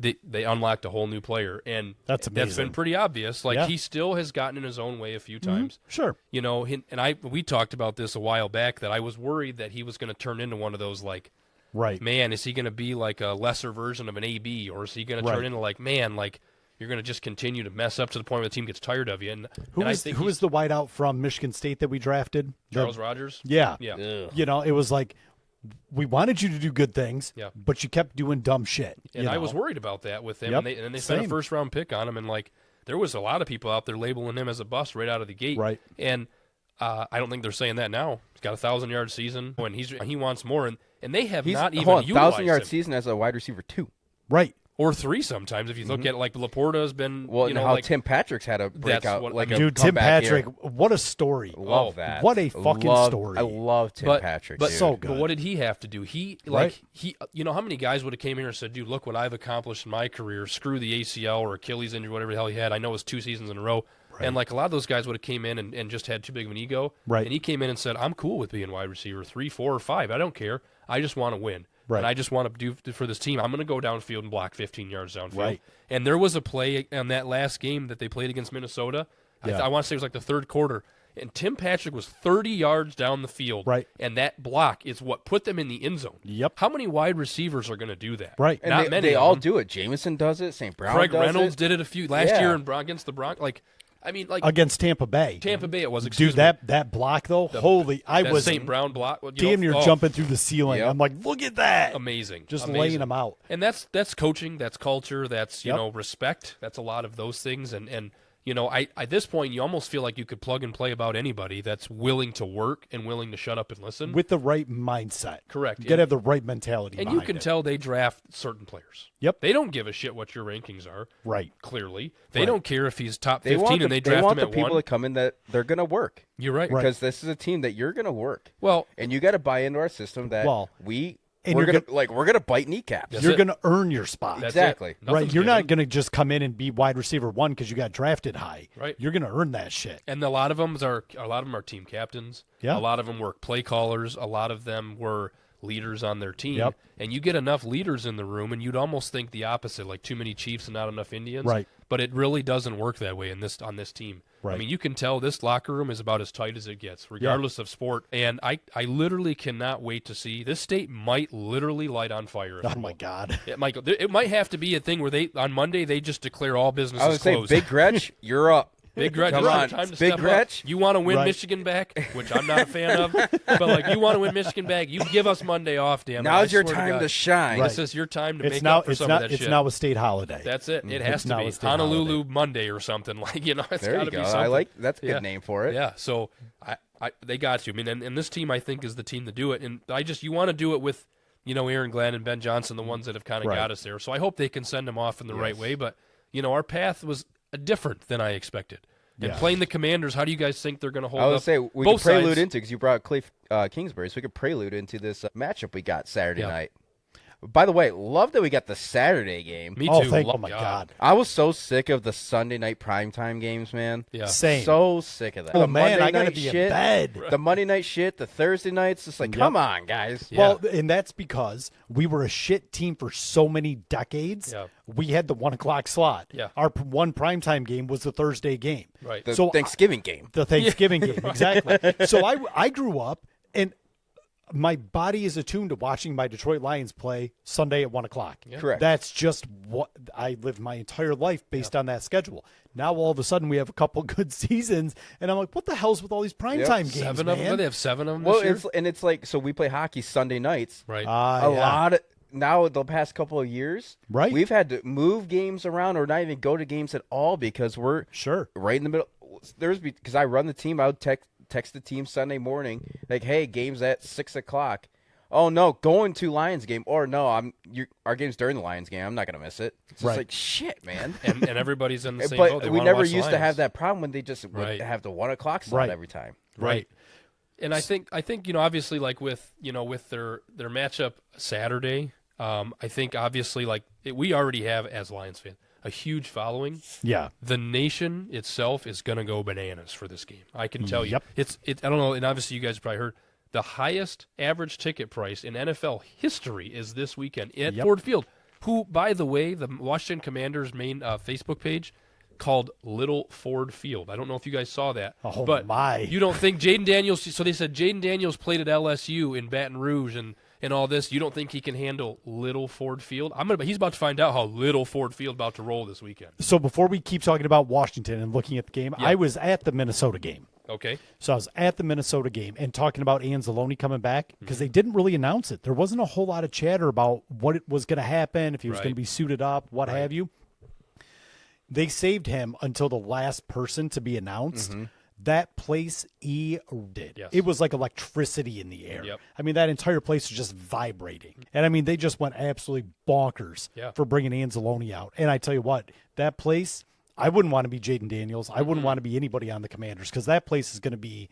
they unlocked a whole new player, and That's been amazing. pretty obvious. Like Yeah. he still has gotten in his own way a few times. Sure. We talked about this a while back that I was worried that he was going to turn into one of those like, Right. man, is he going to be like a lesser version of an AB, or is he going to turn Right. into like, man, like you're going to just continue to mess up to the point where the team gets tired of you? And Who I was think who was the wideout from Michigan State that we drafted? Charles Rogers? Yeah. Yeah. Ugh. It was like we wanted you to do good things, Yeah. but you kept doing dumb shit. And you I know? was worried about that with him. Yep. And they spent a Same. first-round pick on him, and, like, there was a lot of people out there labeling him as a bust right out of the gate. Right. And I don't think they're saying that now. He's got a 1,000-yard season, and he wants more. And they have He's not even hold on, utilized 1,000-yard him. season as a wide receiver 2. Right. Or 3 sometimes. If you look at it, like, Laporta has been, Well, you know, and how like, Tim Patrick's had a breakout, what- like I a mean, Dude, Tim comeback Patrick, here. what a story. Love Oh, that. what a fucking story. I love Tim Patrick. But dude. so good. But what did he have to do? He Right. you know how many guys would have came here and said, "Dude, look what I've accomplished in my career. Screw the ACL or Achilles injury, whatever the hell he had. I know it was 2 seasons in a row." And like a lot of those guys would have came in and just had too big of an ego. Right. And he came in and said, "I'm cool with being wide receiver 3, 4, or 5. I don't care. I just want to win. Right. And I just want to do for this team. I'm going to go downfield and block 15 yards downfield." Right. And there was a play on that last game that they played against Minnesota. Yeah. I want to say it was like the third quarter. And Tim Patrick was 30 yards down the field. Right. And that block is what put them in the end zone. Yep. How many wide receivers are going to do that? Right. And Not they, many. they of all them. do it. Jameson does it. St. Brown Craig does Reynolds it. did it a few last Yeah. year against the Broncos. Like, I mean, like Against Tampa Bay. Tampa Bay, it was. Excuse Dude, me. that block, though, holy, I That was St. Brown block. You damn know, near jumping through the ceiling. Yep. I'm like, look at that. Amazing. Just Amazing. laying them out. And that's coaching, that's culture, that's you Yep. know respect. That's a lot of those things. And you know, at this point, you almost feel like you could plug and play about anybody that's willing to work and willing to shut up and listen. With the right mindset. Correct. You got to have the right mentality And you behind can it. tell they draft certain players. Yep. They don't give a shit what your rankings are. Right. Clearly, they Right. don't care if he's top They 15 want and the, they they draft want him the at people 1. to come in that they're going to work. You're right. Right. Because this is a team that you're going to work. Well, And you got to buy into our system that Well, and we're you're gonna bite kneecaps. That's You're it. going to earn your spot. That's Exactly. it. Right. Nothing's You're not given. going to just come in and be wide receiver 1 because you got drafted high. Right. You're going to earn that shit. And a lot of them are team captains. Yeah. A lot of them were play callers. A lot of them were leaders on their team. Yep. And you get enough leaders in the room, and you'd almost think the opposite, like too many Chiefs and not enough Indians. Right. But it really doesn't work that way on this team. Right. I mean, you can tell this locker room is about as tight as it gets, regardless of sport. And I literally cannot wait to see this state might literally light on fire. if Oh, it my won't. God. It might have to be a thing where on Monday they just declare all I businesses would say, closed. Big Gretch, you're up. Big Gretch, Come it's on, time to Big step Gretch. up. You want to win Right. Michigan back, which I'm not a fan of, but like you want to win Michigan back, you give us Monday off, damn it. I Now's your swear time God. to shine. Right. This is your time to It's make now up for it's some not of that it's shit. now a state holiday. That's it. It has It's to now be a state Honolulu holiday. Monday or something. Like it's There got you to go. be I something. like that's a Yeah. good name for it. Yeah. So they got you. I mean, and this team I think is the team to do it. And you want to do it with Aaron Glenn and Ben Johnson, the ones that have kind of Right. got us there. So I hope they can send them off in the right way. But our path was different than I expected. And Yeah. playing the Commanders, how do you guys think they're going to hold I up? would say we Both could prelude sides. into because you brought Clay Kingsbury, so we could prelude into this matchup we got Saturday Yeah. night. By the way, love that we got the Saturday game. Me Oh, too. oh my God. I was so sick of the Sunday night primetime games, man. Yeah. Same. So sick of that. Oh, The man, Monday I got to night be in shit, bed. The Monday night shit, the Thursday nights. It's like, come on, guys. Yeah. Well, and that's because we were a shit team for so many decades. Yeah. We had the 1 o'clock slot. Yeah. Our one primetime game was the Thursday game. Right. The So Thanksgiving game. The Thanksgiving game, exactly. So I grew up, and my body is attuned to watching my Detroit Lions play Sunday at 1 o'clock. Correct. That's just what I lived my entire life based on that schedule. Now all of a sudden we have a couple good seasons, and I'm like, what the hell's with all these primetime games, 7 man? of them. They have 7 of them Well, this year. it's like, so we play hockey Sunday nights. Right. A lot of, now the past couple of years, Right. we've had to move games around or not even go to games at all because we're Sure. right in the middle. Because I run the team, I would text the team Sunday morning like, "Hey, game's at 6 o'clock." Oh no, going to Lions game, or no, our game's during the Lions game. I'm not gonna miss it. It's just Right. like shit, man. and everybody's in the same boat. They But we wanna never watch the used to Lions. have that problem when they just would Right. have the 1 o'clock slot Right. every time. Right. And I think obviously like with their matchup Saturday, I think obviously like we already have as Lions fans a huge following. Yeah. The nation itself is going to go bananas for this game. I can tell Yep. you. I don't know, and obviously you guys probably heard the highest average ticket price in NFL history is this weekend at Yep. Ford Field. Who, by the way, the Washington Commanders' main Facebook page called Little Ford Field. I don't know if you guys saw that. Oh, but my. You don't think Jaden Daniels? So they said Jaden Daniels played at LSU in Baton Rouge and all this. You don't think he can handle Little Ford Field? He's about to find out how Little Ford Field about to roll this weekend. So before we keep talking about Washington and looking at the game, I was at the Minnesota game. Okay. So I was at the Minnesota game and talking about Anzalone coming back because they didn't really announce it. There wasn't a whole lot of chatter about what it was going to happen, if he was Right. going to be suited up, what have you. They saved him until the last person to be announced. That place erupted. Yes. It was like electricity in the air. Yep. I mean, that entire place was just vibrating. And I mean, they just went absolutely bonkers Yeah. for bringing Anzalone out. And I tell you what, that place, I wouldn't want to be Jaden Daniels. I wouldn't want to be anybody on the Commanders because that place is going to be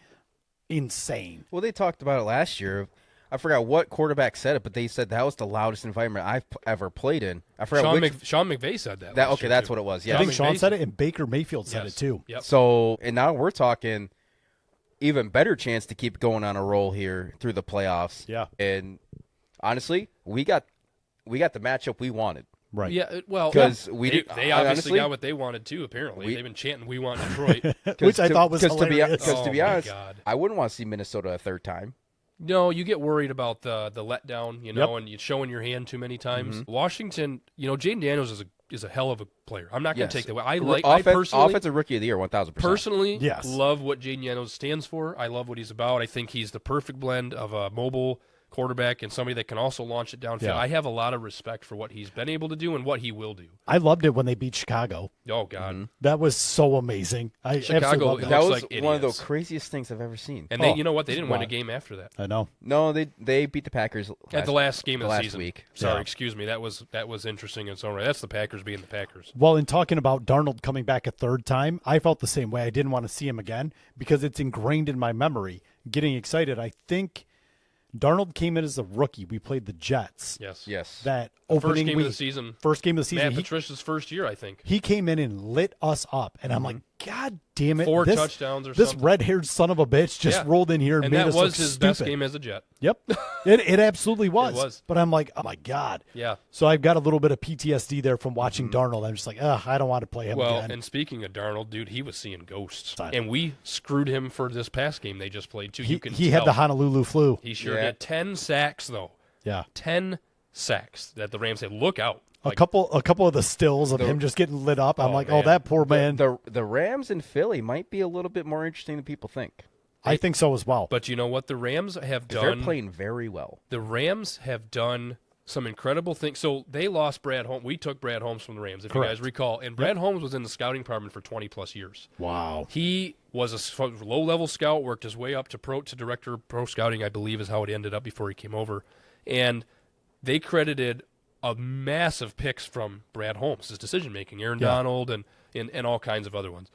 insane. Well, they talked about it last year. I forgot what quarterback said it, but they said that was the loudest environment I've ever played in. I forgot Sean McVay said that. that. last Okay, year, that's too. what it was. I Yeah. think McVay Sean said said- it, and Baker Mayfield said Yes. it too. Yep. So, and now we're talking even better chance to keep going on a roll here through the playoffs. Yeah. And honestly, we got the matchup we wanted. Right. Yeah, well, 'Cause they, we did- they I obviously honestly- got what they wanted too. Apparently, We- they've been chanting, "We want Detroit." Which I thought was to be hilarious. because to be Oh, my honest, God. I wouldn't want to see Minnesota a third time. No, you get worried about the letdown, you know, Yep. and you showing your hand too many times. Washington, you know, Jaden Daniels is a hell of a player. I'm not going to take that away. I personally offensive rookie of the year, 1,000%. personally Yes. love what Jaden Daniels stands for. I love what he's about. I think he's the perfect blend of a mobile quarterback and somebody that can also launch it downfield. Yeah. I have a lot of respect for what he's been able to do and what he will do. I loved it when they beat Chicago. Oh God. That was so amazing. I Chicago, absolutely loved it that. that looks was like one of the idiots. craziest things I've ever seen. And they, Oh, you know what? They didn't win a wow. game after that. I know. No, they beat the Packers At the last game of the last season. week. Sorry, Yeah. excuse me. That was interesting in its own right. That's the Packers being the Packers. Well, in talking about Darnold coming back a third time, I felt the same way. I didn't want to see him again because it's ingrained in my memory. Getting excited. I think Darnold came in as a rookie. We played the Jets. Yes. Yes. That First opening game week, of the season. First game of the season. Matt He, Patricia's first year, I think. he came in and lit us up, and I'm like, God damn it! 4 this, touchdowns or this something. red-haired son of a bitch just Yeah. rolled in here and, And made that us was look his stupid. best game as a Jet. Yep, it absolutely was. was. But I'm like, oh my God. Yeah. So I've got a little bit of PTSD there from watching Darnold. I'm just like, I don't want to play him Well, again. and speaking of Darnold, dude, he was seeing ghosts. Fine. And we screwed him for this past game they just played, too. He, You can he had tell. the Honolulu flu. He sure Yeah. did. 10 sacks, though. Yeah. 10 sacks that the Rams said, look out. A couple of the stills of him just getting lit up. I'm Oh, like, man. oh, that poor man. The Rams in Philly might be a little bit more interesting than people think. I think so as well. But you know what? The Rams have 'Cause they're done. playing very well. The Rams have done some incredible things. So they lost Brad Holmes. We took Brad Holmes from the Rams, if Correct. you guys recall. And Brad Holmes was in the scouting department for 20-plus years. Wow. He was a low-level scout, worked his way up to director of pro scouting, I believe is how it ended up before he came over. And they credited a massive picks from Brad Holmes, his decision-making, Aaron Yeah. Donald and all kinds of other ones.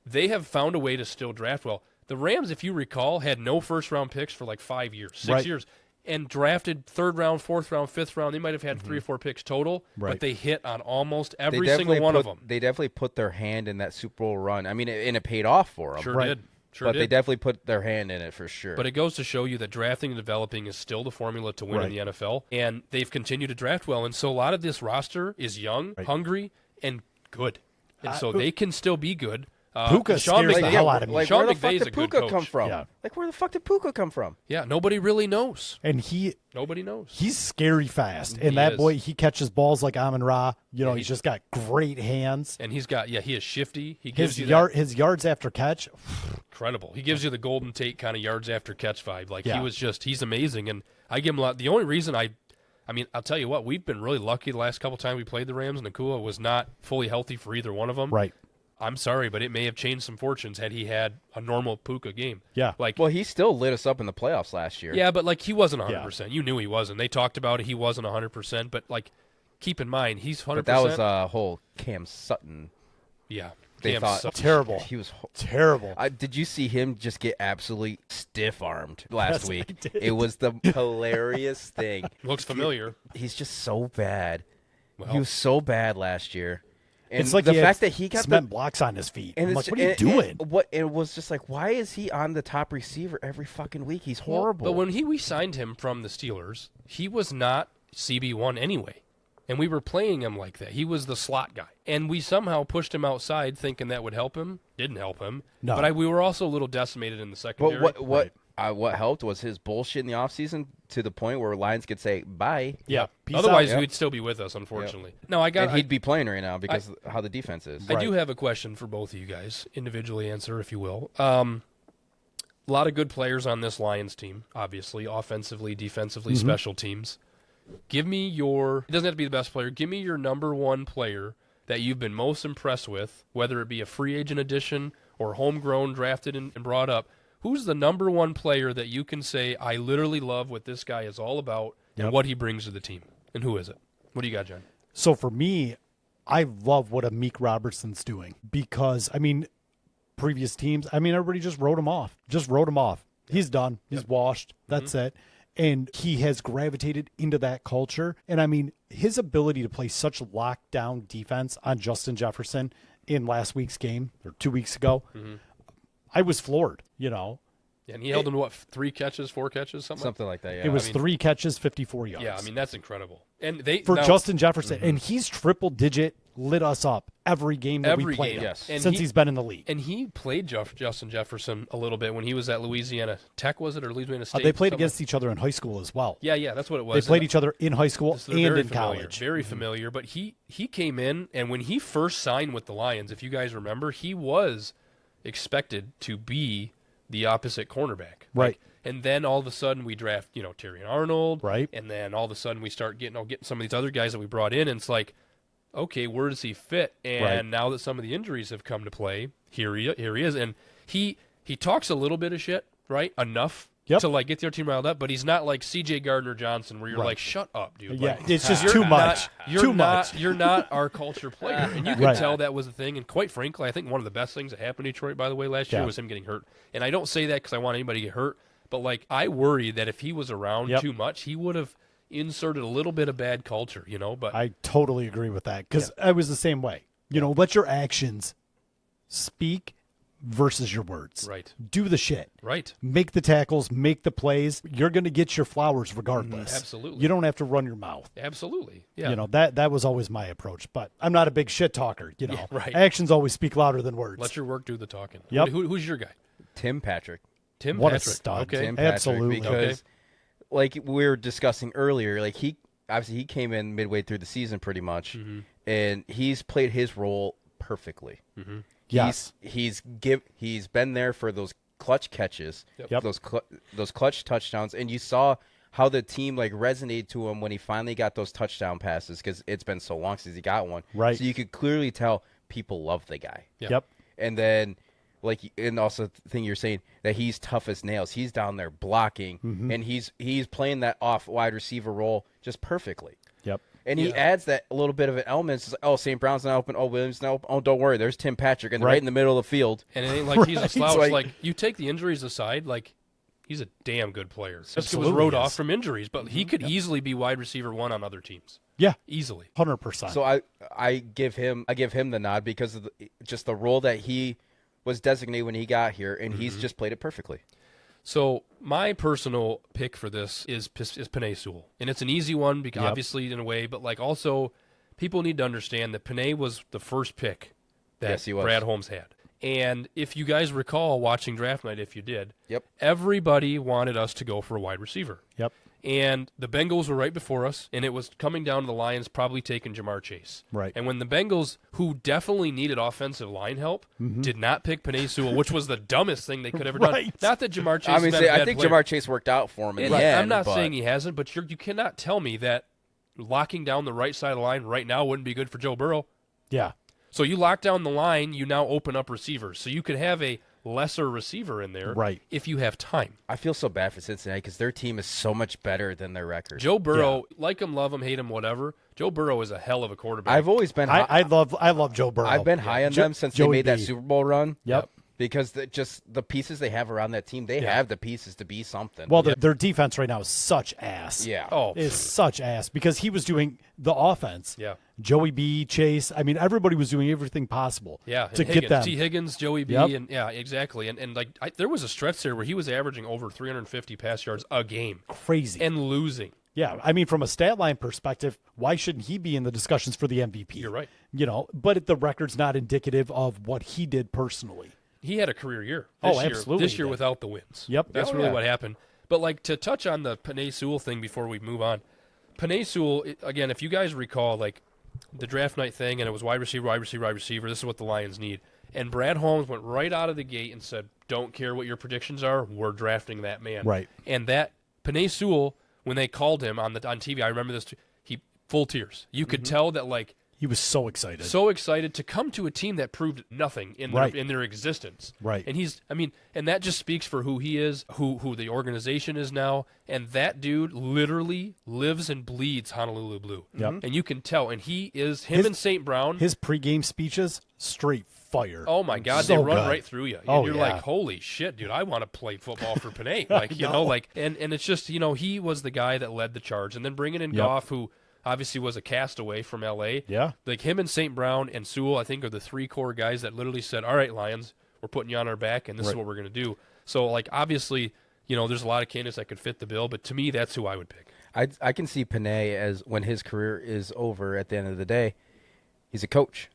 They have found a way to still draft well. The Rams, if you recall, had no first-round picks for like 5 years, 6 Right. years, and drafted third round, fourth round, fifth round. They might have had 3 or 4 picks total, Right. but they hit on almost They every definitely single one of put- them. They definitely put their hand in that Super Bowl run. I mean, and it paid off for them. Sure Right. did. Sure but did. they definitely put their hand in it for sure. But it goes to show you that drafting and developing is still the formula to win Right. in the NFL, and they've continued to draft well. And so a lot of this roster is young, Right. hungry, and good, and so they can still be good. Puka Sean scares the McVay- hell out of me. Like, Sean where the McVay's fuck a did good Puka coach. come from? Yeah. Like, where the fuck did Puka come from? Yeah, nobody really knows. And Nobody knows. he's scary fast. And He that is. boy, he catches balls like Amon Ra. You know, Yeah, he's just got great hands. And he is shifty. He gives His you his yards after catch, incredible. He gives you the Golden Tate kind of yards after catch vibe. Like Yeah. he's amazing, and I give him a lot. The only reason I mean, I'll tell you what, we've been really lucky the last couple times we played the Rams. Nakua was not fully healthy for either one of them. right? I'm sorry, but it may have changed some fortunes had he had a normal Puka game. Yeah. Like, Well, he still lit us up in the playoffs last year. yeah, but like he wasn't 100%. You knew he wasn't. They talked about it. He wasn't 100%, but like, keep in mind, he's 100%. But that was a whole Cam Sutton. yeah. They Cam thought Sutton. Terrible. He was. Terrible. Did you see him just get absolutely stiff-armed last Yes, I week? did. It was the hilarious thing. Looks familiar. He's just so bad. Well, He was so bad last year. And It's like the he had fact that he got cement blocks on his feet. and I'm it's- like, what are you and- doing? and what it was just like, why is he on the top receiver every fucking week? He's horrible. But when we signed him from the Steelers, he was not CB1 anyway. And we were playing him like that. He was the slot guy. And we somehow pushed him outside thinking that would help him. Didn't help him. No. But we were also a little decimated in the secondary. But what helped was his bullshit in the offseason to the point where Lions could say bye. Yeah. Peace Otherwise, out. he would still be with us, unfortunately. No, I And he'd be playing right now because of how the defense is. I do have a question for both of you guys. Individually answer, if you will. A lot of good players on this Lions team, obviously, offensively, defensively, special teams. Give me it doesn't have to be the best player, give me your number one player that you've been most impressed with, whether it be a free agent addition or homegrown, drafted and brought up. Who's the number one player that you can say, I literally love what this guy is all about and what he brings to the team? And who is it? What do you got, John? So for me, I love what Amik Robertson's doing because, I mean, previous teams, I mean, everybody just wrote him off. He's done. He's washed. That's it. And he has gravitated into that culture. And I mean, his ability to play such lockdown defense on Justin Jefferson in last week's game or 2 weeks ago, I was floored, you know. And he held him to what, 3 catches, 4 catches, something like that. Yeah, It was 3 catches, 54 yards. Yeah, I mean, that's incredible. And Justin Jefferson, and he's triple digit, lit us up every game that we played since he's been in the league. And he played Justin Jefferson a little bit when he was at Louisiana Tech, was it, or Louisiana State? They played against each other in high school as well. Yeah, that's what it was. They played each other in high school and in college. Very familiar. But he came in, and when he first signed with the Lions, if you guys remember, he was expected to be the opposite cornerback. Right. And then all of a sudden we draft, Terrion Arnold. Right. And then all of a sudden we start getting some of these other guys that we brought in, and it's like, okay, where does he fit? And now that some of the injuries have come to play, here he is. And he talks a little bit of shit, right? Enough to like get their team riled up, but he's not like C.J. Gardner-Johnson where you're like, shut up, dude. Yeah, like, it's just too much. You're not our culture player. And you can tell that was a thing. And quite frankly, I think one of the best things that happened to Detroit, by the way, last year was him getting hurt. And I don't say that because I want anybody to get hurt, but like I worry that if he was around too much, he would have inserted a little bit of bad culture, But I totally agree with that because I was the same way. Let your actions speak versus your words. Right. Do the shit. Right. Make the tackles, make the plays. You're going to get your flowers regardless. Absolutely. You don't have to run your mouth. Absolutely. Yeah. That was always my approach, but I'm not a big shit talker, Yeah, right. Actions always speak louder than words. Let your work do the talking. Yep. Who's your guy? Tim Patrick. Tim what Patrick. A stud. Okay. Tim Patrick, Absolutely. because like we were discussing earlier, like he came in midway through the season pretty much, and he's played his role perfectly. Yes. He's been there for those clutch catches, those clutch touchdowns, and you saw how the team like resonated to him when he finally got those touchdown passes because it's been so long since he got one. Right. So you could clearly tell people love the guy. Yep. And then and also the thing you're saying that he's tough as nails. He's down there blocking, and he's playing that off wide receiver role just perfectly. Yep. And he adds that a little bit of an element. It's like, St. Brown's not open. Williams not open. Don't worry. There's Tim Patrick, and they're right in the middle of the field. And it ain't like he's a slouch. Like you take the injuries aside, like he's a damn good player. Siska was wrote off from injuries, but he could easily be wide receiver 1 on other teams. Yeah. Easily. 100%. So I give him the nod because of just the role that he was designated when he got here, and he's just played it perfectly. So my personal pick for this is Penei Sewell, and it's an easy one because obviously in a way, but like also people need to understand that Penei was the first pick that Brad Holmes had. And if you guys recall watching draft night, if you did, everybody wanted us to go for a wide receiver. Yep. And the Bengals were right before us, and it was coming down to the Lions probably taking Jamar Chase. Right. And when the Bengals, who definitely needed offensive line help, did not pick Penei Sewell, which was the dumbest thing they could have ever done. Not that Jamar Chase I think Jamar Chase worked out for him in the end. I'm not saying he hasn't, but you cannot tell me that locking down the right side of the line right now wouldn't be good for Joe Burrow. Yeah. So you lock down the line, you now open up receivers. So you could have a lesser receiver in there if you have time. I feel so bad for Cincinnati because their team is so much better than their record. Joe Burrow, like him, love him, hate him, whatever. Joe Burrow is a hell of a quarterback. I've always been I love Joe Burrow. I've been high on them since they made that Super Bowl run. Yep. Because just the pieces they have around that team, they have the pieces to be something. Well, their defense right now is such ass. Yeah. Is such ass because he was doing the offense. Yeah. Joey B, Chase. I mean, everybody was doing everything possible. Yeah. To Higgins, get them. T. Higgins, Joey B, and exactly. And like there was a stretch there where he was averaging over 350 pass yards a game. Crazy. And losing. Yeah, I mean, from a stat line perspective, why shouldn't he be in the discussions for the MVP? You're right. But the record's not indicative of what he did personally. He had a career year. Absolutely. This year without the wins. Yep. That's really what happened. But like to touch on the Penei Sewell thing before we move on, Penei Sewell, again, if you guys recall, like the draft night thing, and it was wide receiver. This is what the Lions need. And Brad Holmes went right out of the gate and said, don't care what your predictions are, we're drafting that man. Right. And that Penei Sewell, when they called him on TV, I remember this, he full tears. You could tell that, like, He was so excited. so excited to come to a team that proved nothing in Right. their existence. Right. And and that just speaks for who he is, who the organization is now, and that dude literally lives and bleeds Honolulu Blue. Yep. And you can tell, and him and St. Brown, His pregame speeches, straight fire. oh my God, So they run good. right through you. And Oh, you're yeah. like, holy shit, dude, I want to play football for Penei. Like, you know, like, and it's just, he was the guy that led the charge. And then bringing in Yep. Goff, who obviously was a castaway from L.A. Yeah. Like him and St. Brown and Sewell, I think, are the three core guys that literally said, all right, Lions, we're putting you on our back, and this is Right. what we're going to do. So, like, obviously, there's a lot of candidates that could fit the bill, but to me, that's who I would pick. I can see Penei as when his career is over at the end of the day, he's a coach.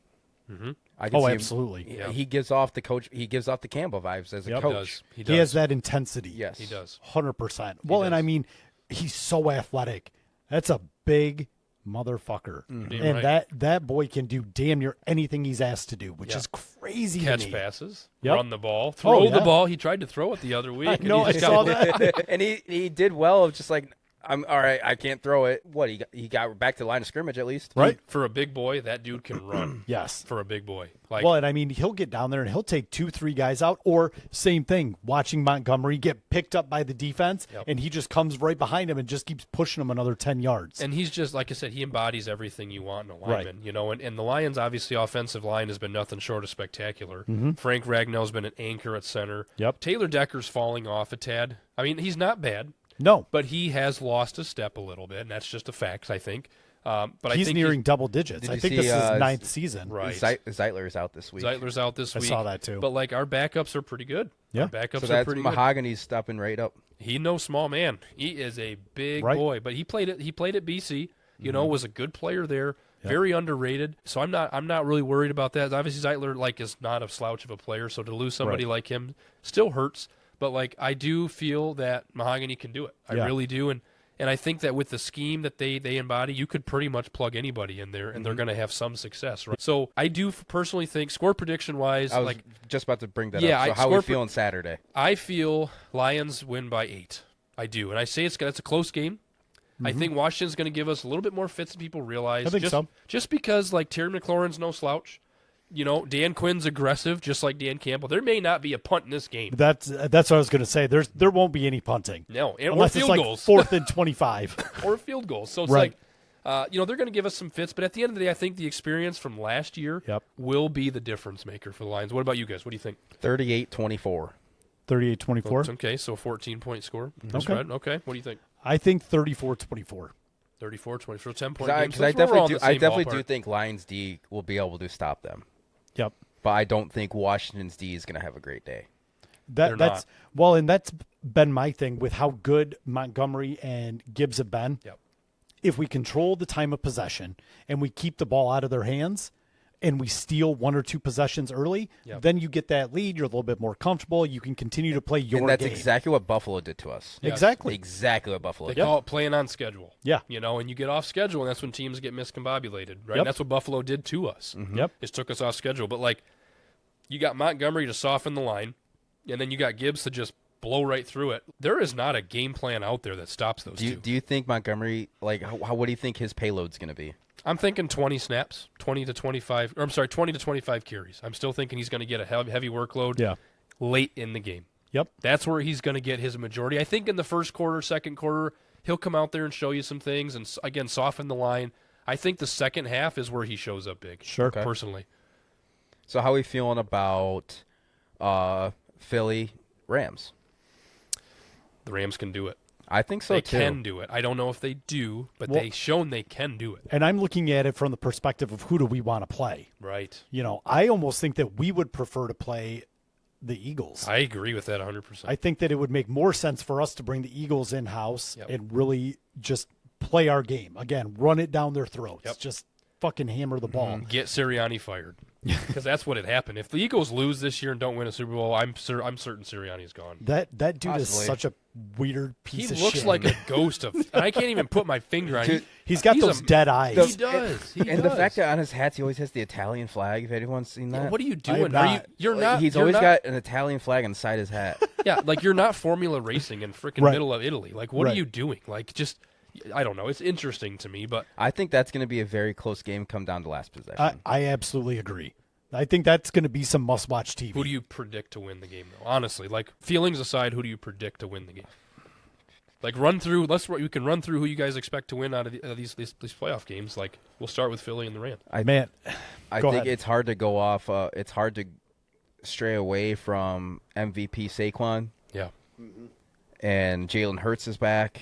Mm-hmm. I can Oh, see him- absolutely. Yeah. He gives off the coach. He gives off the Campbell vibes as a Yep. He coach. does. He He does. has that intensity. Yes, He does. 100%. Well, and does. I mean, he's so athletic. That's a big motherfucker. Damn And right. that boy can do damn near anything he's asked to do, which Yeah. is crazy to Catch me. passes, Yep. run the ball, throw yeah. the ball. He tried to throw it the other week. and know, he I just saw got- that. and he did well. Of just like, I'm all right. I can't throw it. What he got back to the line of scrimmage at least. Right. For a big boy, that dude can run. Yes. For a big boy. Like, Well, and I mean, he'll get down there and he'll take 2-3 guys out, or same thing, watching Montgomery get picked up by the defense, Yep. and he just comes right behind him and just keeps pushing him another 10 yards. and he's just, like I said, he embodies everything you want in a Right. lineman, and the Lions, obviously, offensive line has been nothing short of spectacular. Frank Ragnell's been an anchor at center. Yep. Taylor Decker's falling off a tad. I mean, he's not bad, No, but he has lost a step a little bit, and that's just a fact, I think. But I he's think nearing double digits. Did I you think see, this is his uh, 9th season. Right. Zeitler is out this week. Zeitler's out this I week. saw that too. But, like, our backups are pretty good. Yeah. Our backups So are that's pretty good. Mahogany's stepping right up. He no small man. He is a big Right. boy, but he played at BC. Was a good player there. Very underrated. So I'm not really worried about that. Obviously Zeitler is not a slouch of a player, so to lose somebody Right. like him still hurts. But I do feel that Mahogany can do it. I Yeah. really do, and I think that with the scheme that they embody, you could pretty much plug anybody in there, and they're going to have some success. Right. So I do personally think, score prediction wise, I was just about to bring that Yeah, up. So I- how are we score feeling Saturday? I feel Lions win by 8. I do, and I say it's a close game. I think Washington's going to give us a little bit more fits than people realize. I think just, so. Just because Terry McLaurin's no slouch. Dan Quinn's aggressive, just like Dan Campbell. There may not be a punt in this game. That's what I was going to say. There won't be any punting. No, or Unless field it's like goals. 4th and 25. Or field goals. So it's Right. they're going to give us some fits, but at the end of the day, I think the experience from last year Yep. will be the difference maker for the Lions. What about you guys? What do you think? 38-24. 38-24. Okay, so a 14-point score. Okay. Spread. Okay, what do you think? I think 34-24. 34-20, so 10-point Because game. So I we're all in definitely the I same definitely ballpark. do think Lions D will be able to stop them, Yep. but I don't think Washington's D is going to have a great day. They're That's well, and that's been my thing with how good Montgomery and Gibbs have been. Yep. If we control the time of possession and we keep the ball out of their hands and we steal 1 or 2 possessions early, Yep. then you get that lead. You're a little bit more comfortable. You can continue to play your And that's game. exactly what Buffalo did to us. Yes. Exactly. Exactly what Buffalo They did. call it playing on schedule. Yeah. And you get off schedule, and that's when teams get miscombobulated, right? Yep. And that's what Buffalo did to us. Yep. It took us off schedule. But, you got Montgomery to soften the line, and then you got Gibbs to just blow right through it. There is not a game plan out there that stops those two. Do you think Montgomery, what do you think his payload's going to be? I'm thinking 20 snaps, 20 to 25 carries. I'm still thinking he's going to get a heavy workload Yeah. late in the game. Yep. That's where he's going to get his majority. I think in the first quarter, second quarter, he'll come out there and show you some things and, again, soften the line. I think the second half is where he shows up big. Sure. Okay. Personally. So how are we feeling about Philly Rams? The Rams can do it. I think so They too. can do it. I don't know if they do, but Well- they've shown they can do it. And I'm looking at it from the perspective of who do we want to play. Right. I almost think that we would prefer to play the Eagles. I agree with that 100%. I think that it would make more sense for us to bring the Eagles in-house Yep. and really just play our game. Again, run it down their throats. Yep. Just fucking hammer the ball. Get Sirianni fired. because that's what had happened. If the Eagles lose this year and don't win a Super Bowl, I'm certain Sirianni's gone. That dude is Possibly. such a weird He piece of shit. looks like a ghost of, and I can't even put my finger on it. He's got he's those a- dead eyes. He does. He And does. the fact that on his hats he always has the Italian flag. If anyone's seen that, What are you I am doing? Are you? not. You're Like, not. He's you're always not- got an Italian flag on the side of his hat. Yeah, like you're not Formula Racing in freaking Right. middle of Italy. Like, what Right. are you doing? Like, just I don't know. It's interesting to me, but I think that's going to be a very close game. Come down to last possession. I absolutely agree. I think that's going to be some must-watch TV. who do you predict to win the game? Though, honestly, like feelings aside, who do you predict to win the game? Like, run through. You can run through who you guys expect to win out of these playoff games. Like, we'll start with Philly and the Rams. Man, I Go think ahead. it's hard to go off. It's hard to stray away from MVP Saquon, Yeah, and Jalen Hurts is back,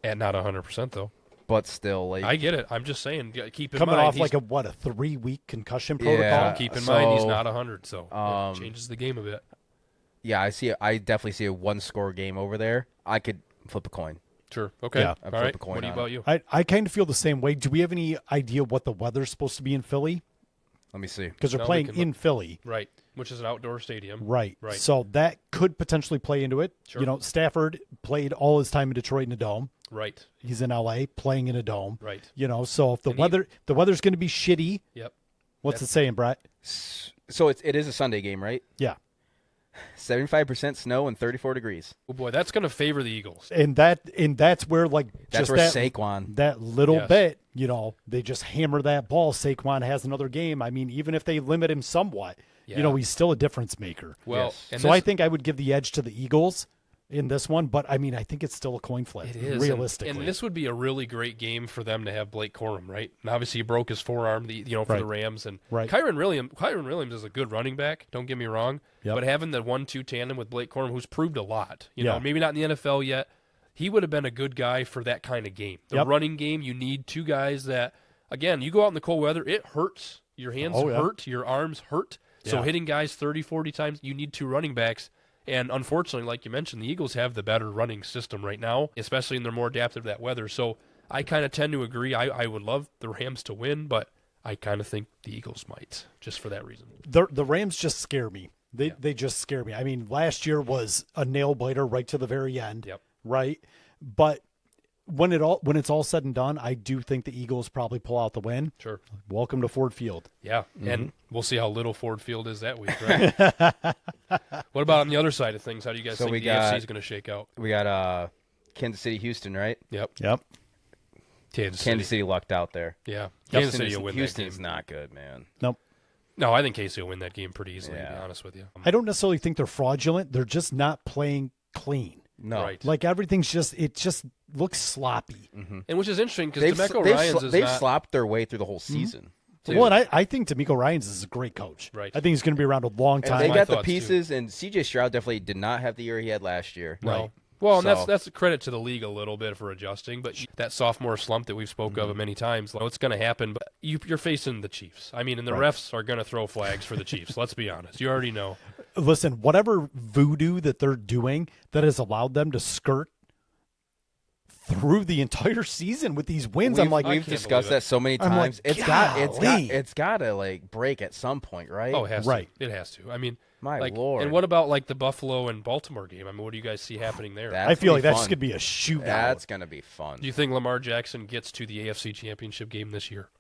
and not 100% though. but still, like I get it. I'm just saying. Keep in coming mind off he's- like a 3-week concussion Yeah. protocol. keep in mind he's so, not 100, so it um, changes the game a bit. yeah, I definitely see a one-score game over there. I could flip a coin. Sure. Okay. Yeah. All I'd right. flip a coin What on about it. you? I kind of feel the same way. Do we have any idea what the weather's supposed to be in Philly? Let me see. Because they're No, we playing can in Philly. Right. Which is an outdoor stadium. Right. Right. So that could potentially play into it. Sure. You know, Stafford played all his time in Detroit in a dome. Right. He's in LA playing in a dome. Right. You know, so if the And he- weather's going to be shitty. Yep. What's it saying, Brett? So it is a Sunday game, right? Yeah. 75% snow and 34 degrees. Oh boy, that's going to favor the Eagles. And that's where like That's just where that Saquon. that little Yes. bit, you know, they just hammer that ball. Saquon has another game. I mean, even if they limit him somewhat, Yeah. you know, he's still a difference maker. Well, Yes. and So this- I think I would give the edge to the Eagles in this one, but I mean, I think it's still a coin flip. it is realistically. and this would be a really great game for them to have Blake Corum, right? And obviously he broke his forearm, for Right. the Rams, and Right. Kyron Williams is a good running back. Don't get me wrong, Yep. but having the 1-2 tandem with Blake Corum, who's proved a lot, you Yeah. know, maybe not in the NFL yet, he would have been a good guy for that kind of game. The Yep. running game, you need two guys that, again, you go out in the cold weather, it hurts. Your hands Oh, yeah. hurt, your arms hurt. So Yeah. hitting guys 30, 40 times, you need two running backs. And unfortunately, like you mentioned, the Eagles have the better running system right now, especially and they're more adaptive to that weather. So I kind of tend to agree. I would love the Rams to win, but I kind of think the Eagles might, just for that reason. The Rams just scare me. They just scare me. I mean, last year was a nail biter right to the very end. Yep. Right. But when it's all said and done, I do think the Eagles probably pull out the win. Sure. Welcome to Ford Field. Yeah, and we'll see how little Ford Field is that week, right? What about on the other side of things? How do you guys So think we the got- AFC is going to shake out? We got Kansas City, Houston, right? Yep. Yep. Kansas Kansas City. City lucked out there. Yeah. Kansas Houston City is- will win Houston's that game. not good, man. Nope. No, I think KC will win that game pretty easily, to be Yeah. honest with you. I don't necessarily think they're fraudulent. They're just not playing clean. No. Right. Like everything's it just looks sloppy. And which is interesting because They've, DeMeco they've, Ryans sl- is they've not... slopped their way through the whole season. too. Well, and I think D'Amico Ryans is a great coach. Right. I think he's going to be around a long And time. they my got the thoughts, too. pieces, and CJ Stroud definitely did not have the year he had last year. No. Well, and So- that's a credit to the league a little bit for adjusting, but that sophomore slump that we've spoke of many times, it's going to happen. But you're facing the Chiefs. I mean, and the refs are going to throw flags for the Chiefs. Let's be honest. You already know. Listen, whatever voodoo that they're doing that has allowed them to skirt through the entire season with these wins, I'm like, we've can't discussed believe it. that so many I'm like, times. golly. It's got to like break at some point, right? Oh, it has Right. to. It has to. I mean, My like, Lord. And what about like the Buffalo and Baltimore game? I mean, what do you guys see happening there? That's I feel gonna like be that's fun. going to be a shootout. That's gonna be fun. Do you think Lamar Jackson gets to the AFC Championship game this year?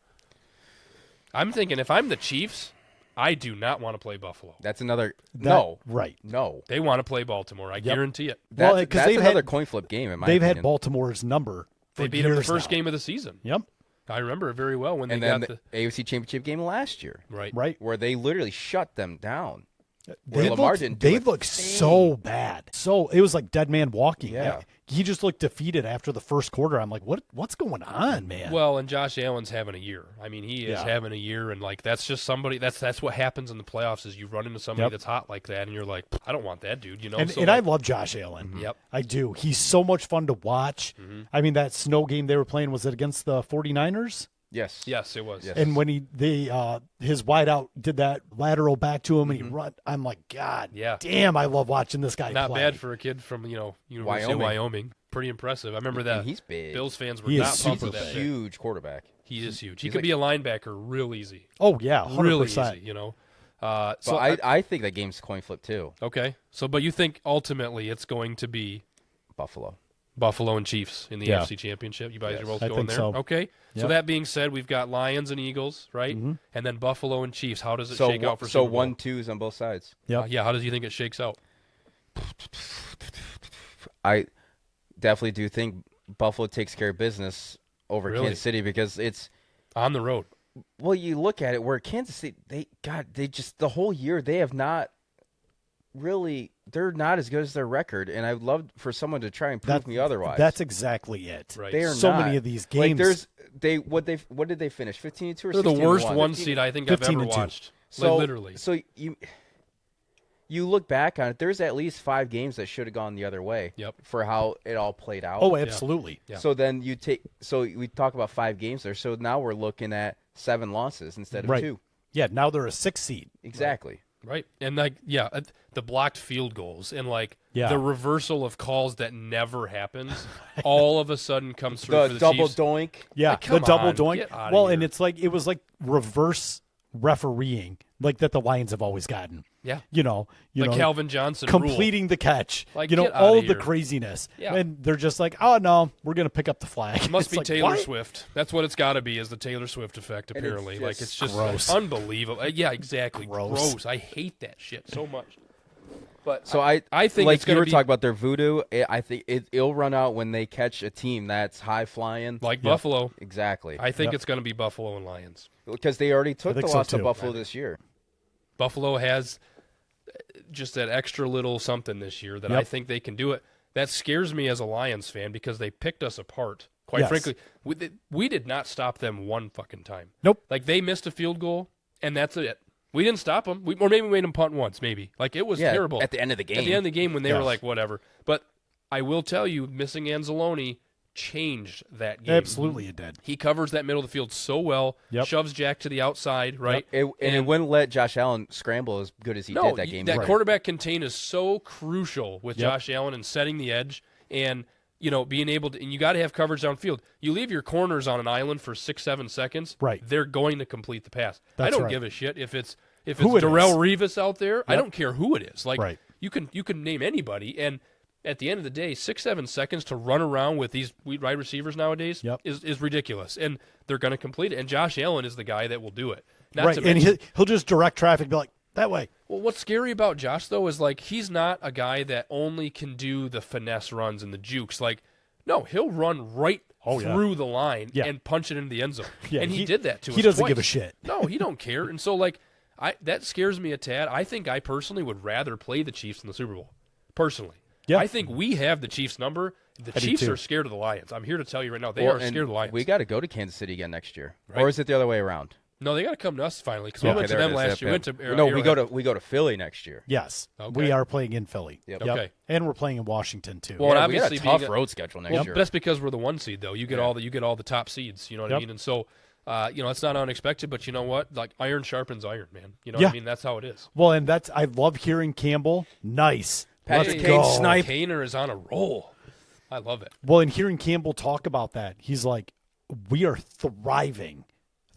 I'm thinking if I'm the Chiefs, I do not want to play Buffalo. That's another That- right. no. They want to play Baltimore. I guarantee it. Well, That's, 'cause that's they've another had- coin flip game in my They've opinion. had Baltimore's number. For They beat them the years first now. game of the season. Yep. I remember it very well when they and then got the AFC Championship game last year, right. Right. where they literally shut them down. They Lamar looked, didn't do they a looked thing. so bad. So it was like dead man walking. Yeah. He just looked defeated after the first quarter. I'm like, what's going on, man? Well, and Josh Allen's having a year. I mean, he is Yeah. having a year, and like that's just somebody. That's what happens in the playoffs is you run into somebody Yep. that's hot like that, and you're like, I don't want that dude. You know. and So, and I like, love Josh Allen. Yep. I do. He's so much fun to watch. I mean, that snow game they were playing, was it against the 49ers? Yes. yes, it was. Yes. And when his wideout did that lateral back to him and he run, I'm like, God, Yeah. damn, I love watching this guy Not play. bad for a kid from University of Wyoming. Wyoming. Pretty impressive. I remember that. And he's big. Bills fans were He is not pumped super with that. big. pick. Huge quarterback. He is huge. He could be a linebacker real easy. Oh yeah, 100%. Really easy, you know. So I think that game's coin flip too. Okay. But you think ultimately it's going to be Buffalo and Chiefs in the AFC Championship? You guys are both I going think there? so. Okay. So Yep. that being said, we've got Lions and Eagles, right? Mm-hmm. And then Buffalo and Chiefs. How does it shake out for so Super Bowl? 1-2s on both sides. Yep. Yeah, how does you think it shakes out? I definitely do think Buffalo takes care of business over Really? Kansas City because it's On the road. well, you look at it where Kansas City they just the whole year they have not really they're not as good as their record, and I'd love for someone to try and prove me otherwise. That's exactly it. Right. They are so not. many of these Like games. what did they finish 15-2 or They're the 16-1? worst one seed I think I've ever 15-2. watched. So Literally. So you look back on it, there's at least 5 games that should have gone the other way. Yep. For how it all played out. Oh, absolutely. Yeah. So then we talk about 5 games there. So now we're looking at 7 losses instead of Right. 2. Yeah, now they're a 6 seed. Exactly. Right. And the blocked field goals and Yeah. the reversal of calls that never happens all of a sudden comes through The for the double Chiefs. doink. Yeah, Like, the come double on, doink. get outta Well, here. and it was like reverse refereeing, like that the Lions have always gotten. Yeah. You know, Calvin Johnson rule. completing the catch. Like, you know, get all outta of the here. craziness. Yeah. And they're just like, oh no, we're gonna pick up the flag. It must It's be like, Taylor what? Swift. That's what it's got to be, is the Taylor Swift effect, And it's apparently. just Like, it's just gross. unbelievable. Yeah, exactly. Gross. I hate that shit so much. But So I think like it's going you to were be talking about their voodoo. I think it'll run out when they catch a team that's high flying. like Buffalo. Exactly. I think it's going to be Buffalo and Lions. Because they already took the think so, loss to too. Buffalo this year. Buffalo has just that extra little something this year that Yep. I think they can do it. That scares me as a Lions fan because they picked us apart. Quite Yes. frankly, we did not stop them one fucking time. Nope. Like, they missed a field goal, and that's it. We didn't stop them. Or maybe we made them punt once, maybe. Like, it was Yeah, terrible. at the end of the game. At the end of the game when they were Yes. like, whatever. But I will tell you, missing Anzalone changed that game. Absolutely, it did. He covers that middle of the field so well, Yep. shoves Jack to the outside, right? It wouldn't let Josh Allen scramble as good as he did that game. That quarterback contain is so crucial with Yep. Josh Allen and setting the edge and, being able to, and you got to have coverage downfield. You leave your corners on an island for 6-7 seconds, Right. They're going to complete the pass. I That's don't right. give a shit if it's Who it Darrell is. Revis out there. I don't care who it is. Like, Right. you can name anybody, and at the end of the day, 6-7 seconds to run around with these wide receivers nowadays Yep. is ridiculous, and they're going to complete it. And Josh Allen is the guy that will do it. Not Right. to And mention, he'll just direct traffic, be like, that way. well, what's scary about Josh, though, is, like, he's not a guy that only can do the finesse runs and the jukes. Like, no, he'll run right Oh, yeah. through the line Yeah. and punch it into the end zone. Yeah, and he did that to us He doesn't twice. give a shit. No, he don't care. And so, like, that scares me a tad. I think I personally would rather play the Chiefs in the Super Bowl, personally. Yeah. I think we have the Chiefs' number. The I do Chiefs too. are scared of the Lions. I'm here to tell you right now, they Well, are scared of the Lions. We got to go to Kansas City again next year, Right. or is it the other way around? No, they got to come to us finally because Yeah. we went to there it them is. last Yep, year. We yep. went to No, we Arrowhead. go to Philly next year. Yes. Okay. We are playing in Philly. Yep. Okay. And we're playing in Washington, too. Well, and Yeah, we got a obviously tough being road schedule next Well, year. that's because we're the 1 seed, though. You get Yeah. all the top seeds. You know what I Yep. mean? And so, it's not unexpected. But you know what? Like, iron sharpens iron, man. You know Yeah. what I mean? That's how it is. Well, and I love hearing Campbell. Nice. Patrick Let's Kane go. snipe. Kaner is on a roll. I love it. Well, and hearing Campbell talk about that, he's like, we are thriving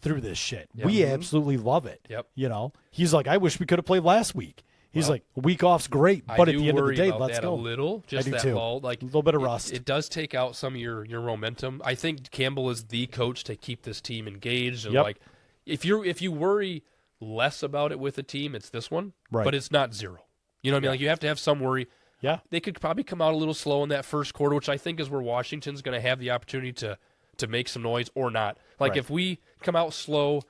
through this shit. We absolutely love it. Yep. You know, he's like, I wish we could have played last week. He's like, a week off's great, I but at do the end of the worry day, about let's that go. a little. Just I do that too. lull, like A little bit of it- rust. It does take out some of your momentum. I think Campbell is the coach to keep this team engaged. And Yep. like, if you worry less about it with a team, it's this one. Right. But it's not zero. You know what I mean? Like, you have to have some worry. Yeah. They could probably come out a little slow in that first quarter, which I think is where Washington's going to have the opportunity to make some noise or not. Like, Right. if we come out slow,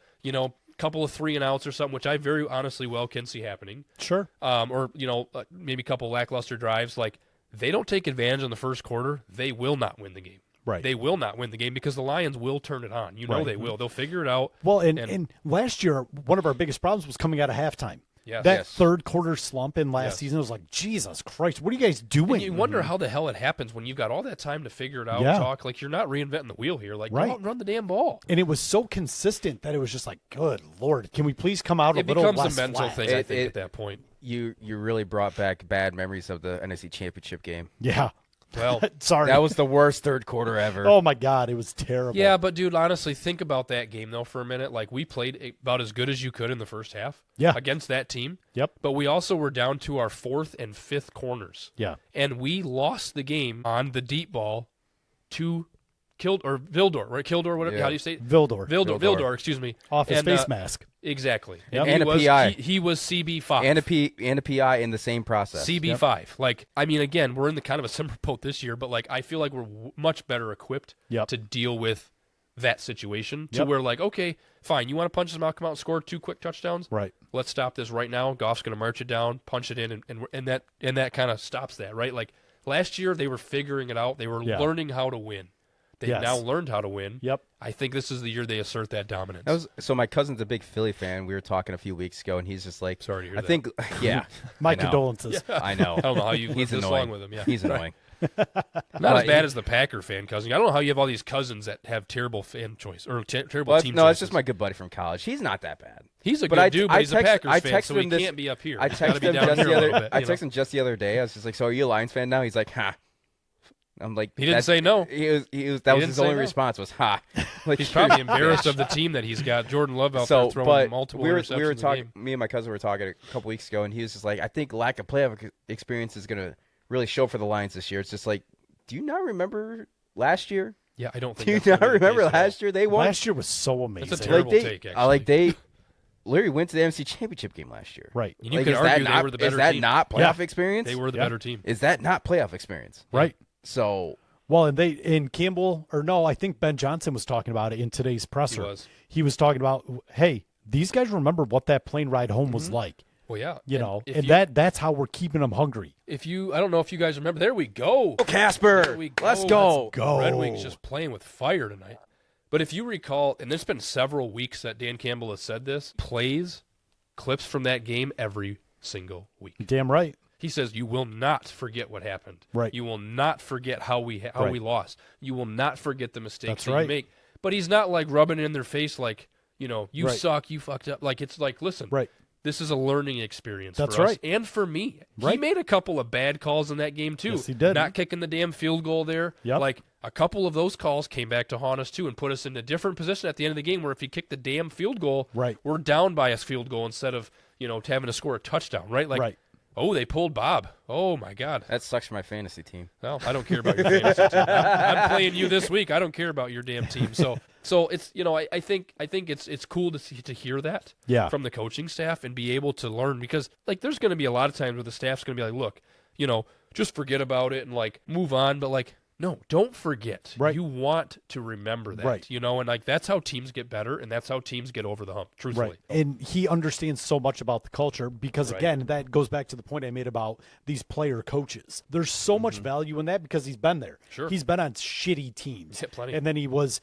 couple of 3-and-outs or something, which I very honestly well can see happening, Sure. or maybe a couple lackluster drives, like, they don't take advantage in the first quarter, they will not win the game. Right. They will not win the game because the Lions will turn it on. You know Right. they will. They'll figure it out. Well, and last year, one of our biggest problems was coming out of halftime. Yes. That Yes. third quarter slump in last Yes. season was like, Jesus Christ, what are you guys doing? And you wonder how the hell it happens when you've got all that time to figure it out, Yeah. talk. Like, you're not reinventing the wheel here. Like, Right. go out and run the damn ball. And it was so consistent that it was just like, good Lord, can we please come out a It little becomes less a mental flat? thing, I It- think, it- at that point. You really brought back bad memories of the NFC Championship game. Yeah. Well, Sorry. That was the worst third quarter ever. oh my God, it was terrible. yeah, but dude, honestly, think about that game though for a minute. Like we played about as good as you could in the first half. Yeah. Against that team. Yep. But we also were down to our 4th and 5th corners. Yeah. And we lost the game on the deep ball to Vildor, right? Kildor, whatever. Yeah. How do you say it? Vildor. Excuse me. Off his And, face mask. Exactly. Yep. And a he PI. He was CB5. And a PI in the same process. CB5. Like, I mean, again, we're in the kind of a similar boat this year, but like, I feel like we're much better equipped Yep. to deal with that situation. To Yep. where, like, okay, fine, you want to punch them out, come out, and score 2 quick touchdowns. Right. Let's stop this right now. Goff's going to march it down, punch it in, and that kind of stops that, right? Like last year, they were figuring it out. They were Yeah. learning how to win. They've Yes. now learned how to win. Yep. I think this is the year they assert that dominance. So my cousin's a big Philly fan. We were talking a few weeks ago, and he's just like, Sorry to hear I that. think, yeah. My I know. condolences. I know. I don't know how you lived He's this annoying. long with him. Yeah, He's annoying. Not as he- bad as the Packer fan cousin. I don't know how you have all these cousins that have terrible fan choice or terrible Well, team no, choices. it's just my good buddy from college. He's not that bad. He's a But good dude, but he's a Packers I fan, so he texted him this- can't be up here. I He's gotta texted be him down just here the a other. little bit. I you know? texted him just the other day. I was just like, "So are you a Lions fan now?" He's like, "Ha." I'm like, He didn't that's- say no. He was. That He was didn't his say only no. response was "Ha." Like, He's probably you're a embarrassed bitch. of the team that he's got. Jordan Love out So, there throwing but multiple we were interceptions a talking. game. Me and my cousin were talking a couple weeks ago, and he was just like, "I think lack of playoff experience is going to really show for the Lions this year." It's just like, do you not remember last year? Yeah, I don't think. Do you that's gonna not be the remember case at all. last year they won? Last year was so amazing. That's a terrible like take, they literally went to the NFC Championship game last year. Right. And you Like, could is that argue they not- were the better Is that team. not playoff Yeah. experience? They were the Yeah. better team. Is that not playoff experience? Right. So Well, and Campbell, or no, I think Ben Johnson was talking about it in today's presser. He was. was talking about, hey, these guys remember what that plane ride home Mm-hmm. was like. Well, yeah. You know, if and you- that's how we're keeping them hungry. If you, I don't know if you guys remember. There we go. Casper, There we let's go. Go. Red Wings just playing with fire tonight. But if you recall, and there's been several weeks that Dan Campbell has said this, plays, clips from that game every single week. Damn right. He says you will not forget what happened. Right. You will not forget how we Right. we lost. You will not forget the mistakes That's that right. you make. But he's not like rubbing it in their face like, you Right. suck, you fucked up. Like it's like, listen, Right. this is a learning experience That's for us right. and for me. He Right. made a couple of bad calls in that game too. Yes, he did. Not kicking the damn field goal there. Yep. Like a couple of those calls came back to haunt us too and put us in a different position at the end of the game where if he kicked the damn field goal, Right. we're down by a field goal instead of, having to score a touchdown, right? Like Right. oh, they pulled Bob. Oh my God. That sucks for my fantasy team. Well, I don't care about your fantasy team. I'm playing you this week. I don't care about your damn team. So it's I think it's cool to hear that Yeah. from the coaching staff and be able to learn because like there's going to be a lot of times where the staff's going to be like, look, just forget about it and like move on, but like no, don't forget. Right. You want to remember that, Right. and like that's how teams get better and that's how teams get over the hump. Truthfully, Right. And he understands so much about the culture because, Right. again, that goes back to the point I made about these player coaches. There's so much value in that because he's been there. Mm-hmm. Sure. He's been on shitty teams. Yeah, plenty. And then he was,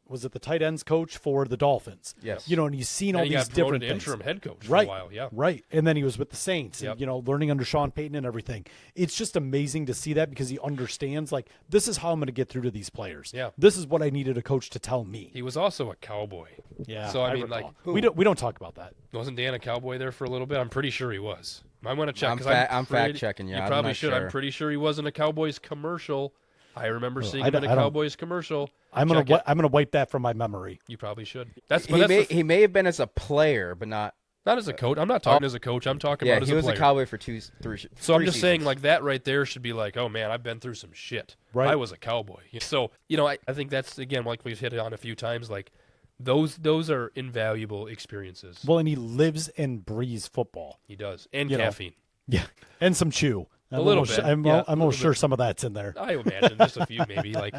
was it the tight ends coach for the Dolphins? Yes. And he's seen all and he these got different promoted to things. interim head coach Right. for a while. Yeah. Right. And then he was with the Saints Yep. and, learning under Sean Payton and everything. It's just amazing to see that because he understands, like, this is how I'm going to get through to these players. Yeah. This is what I needed a coach to tell me. He was also a cowboy. Yeah. So I mean, like, recall. we don't talk about that. wasn't Dan a cowboy there for a little bit? I'm pretty sure he was. I want to check. I'm 'cause I'm pretty- fact-checking you. You I'm probably not should. I'm sure. pretty sure he wasn't a Cowboys commercial. I remember seeing I him in a don't- Cowboys commercial. I'm Check gonna it. I'm gonna wipe that from my memory. You probably should. That's He may have been as a player, but not. not as a coach. I'm not talking as a coach. I'm talking Yeah, about as he a was player. a Cowboy for three. So I'm three just saying, seasons. like that right there should be like, oh man, I've been through some shit. Right. I was a cowboy. So I think that's again like we've hit it on a few times. Like those are invaluable experiences. Well, and he lives and breathes football. He does, and You know. caffeine. Yeah, and some chew. I'm little almost, bit. I'm, Yeah, I'm a almost little sure bit. some of that's in there. I imagine just a few maybe like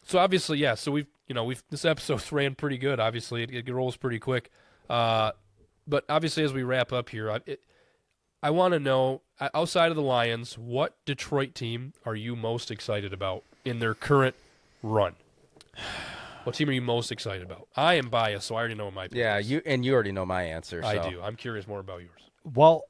so obviously yeah so we've this episode's ran pretty good obviously it rolls pretty quick but obviously as we wrap up here I want to know outside of the Lions what Detroit team are you most excited about in their current run? What team are you most excited about? I am biased so I already know what my pick yeah, is. you already know my answer. I so. do. I'm curious more about yours. Well,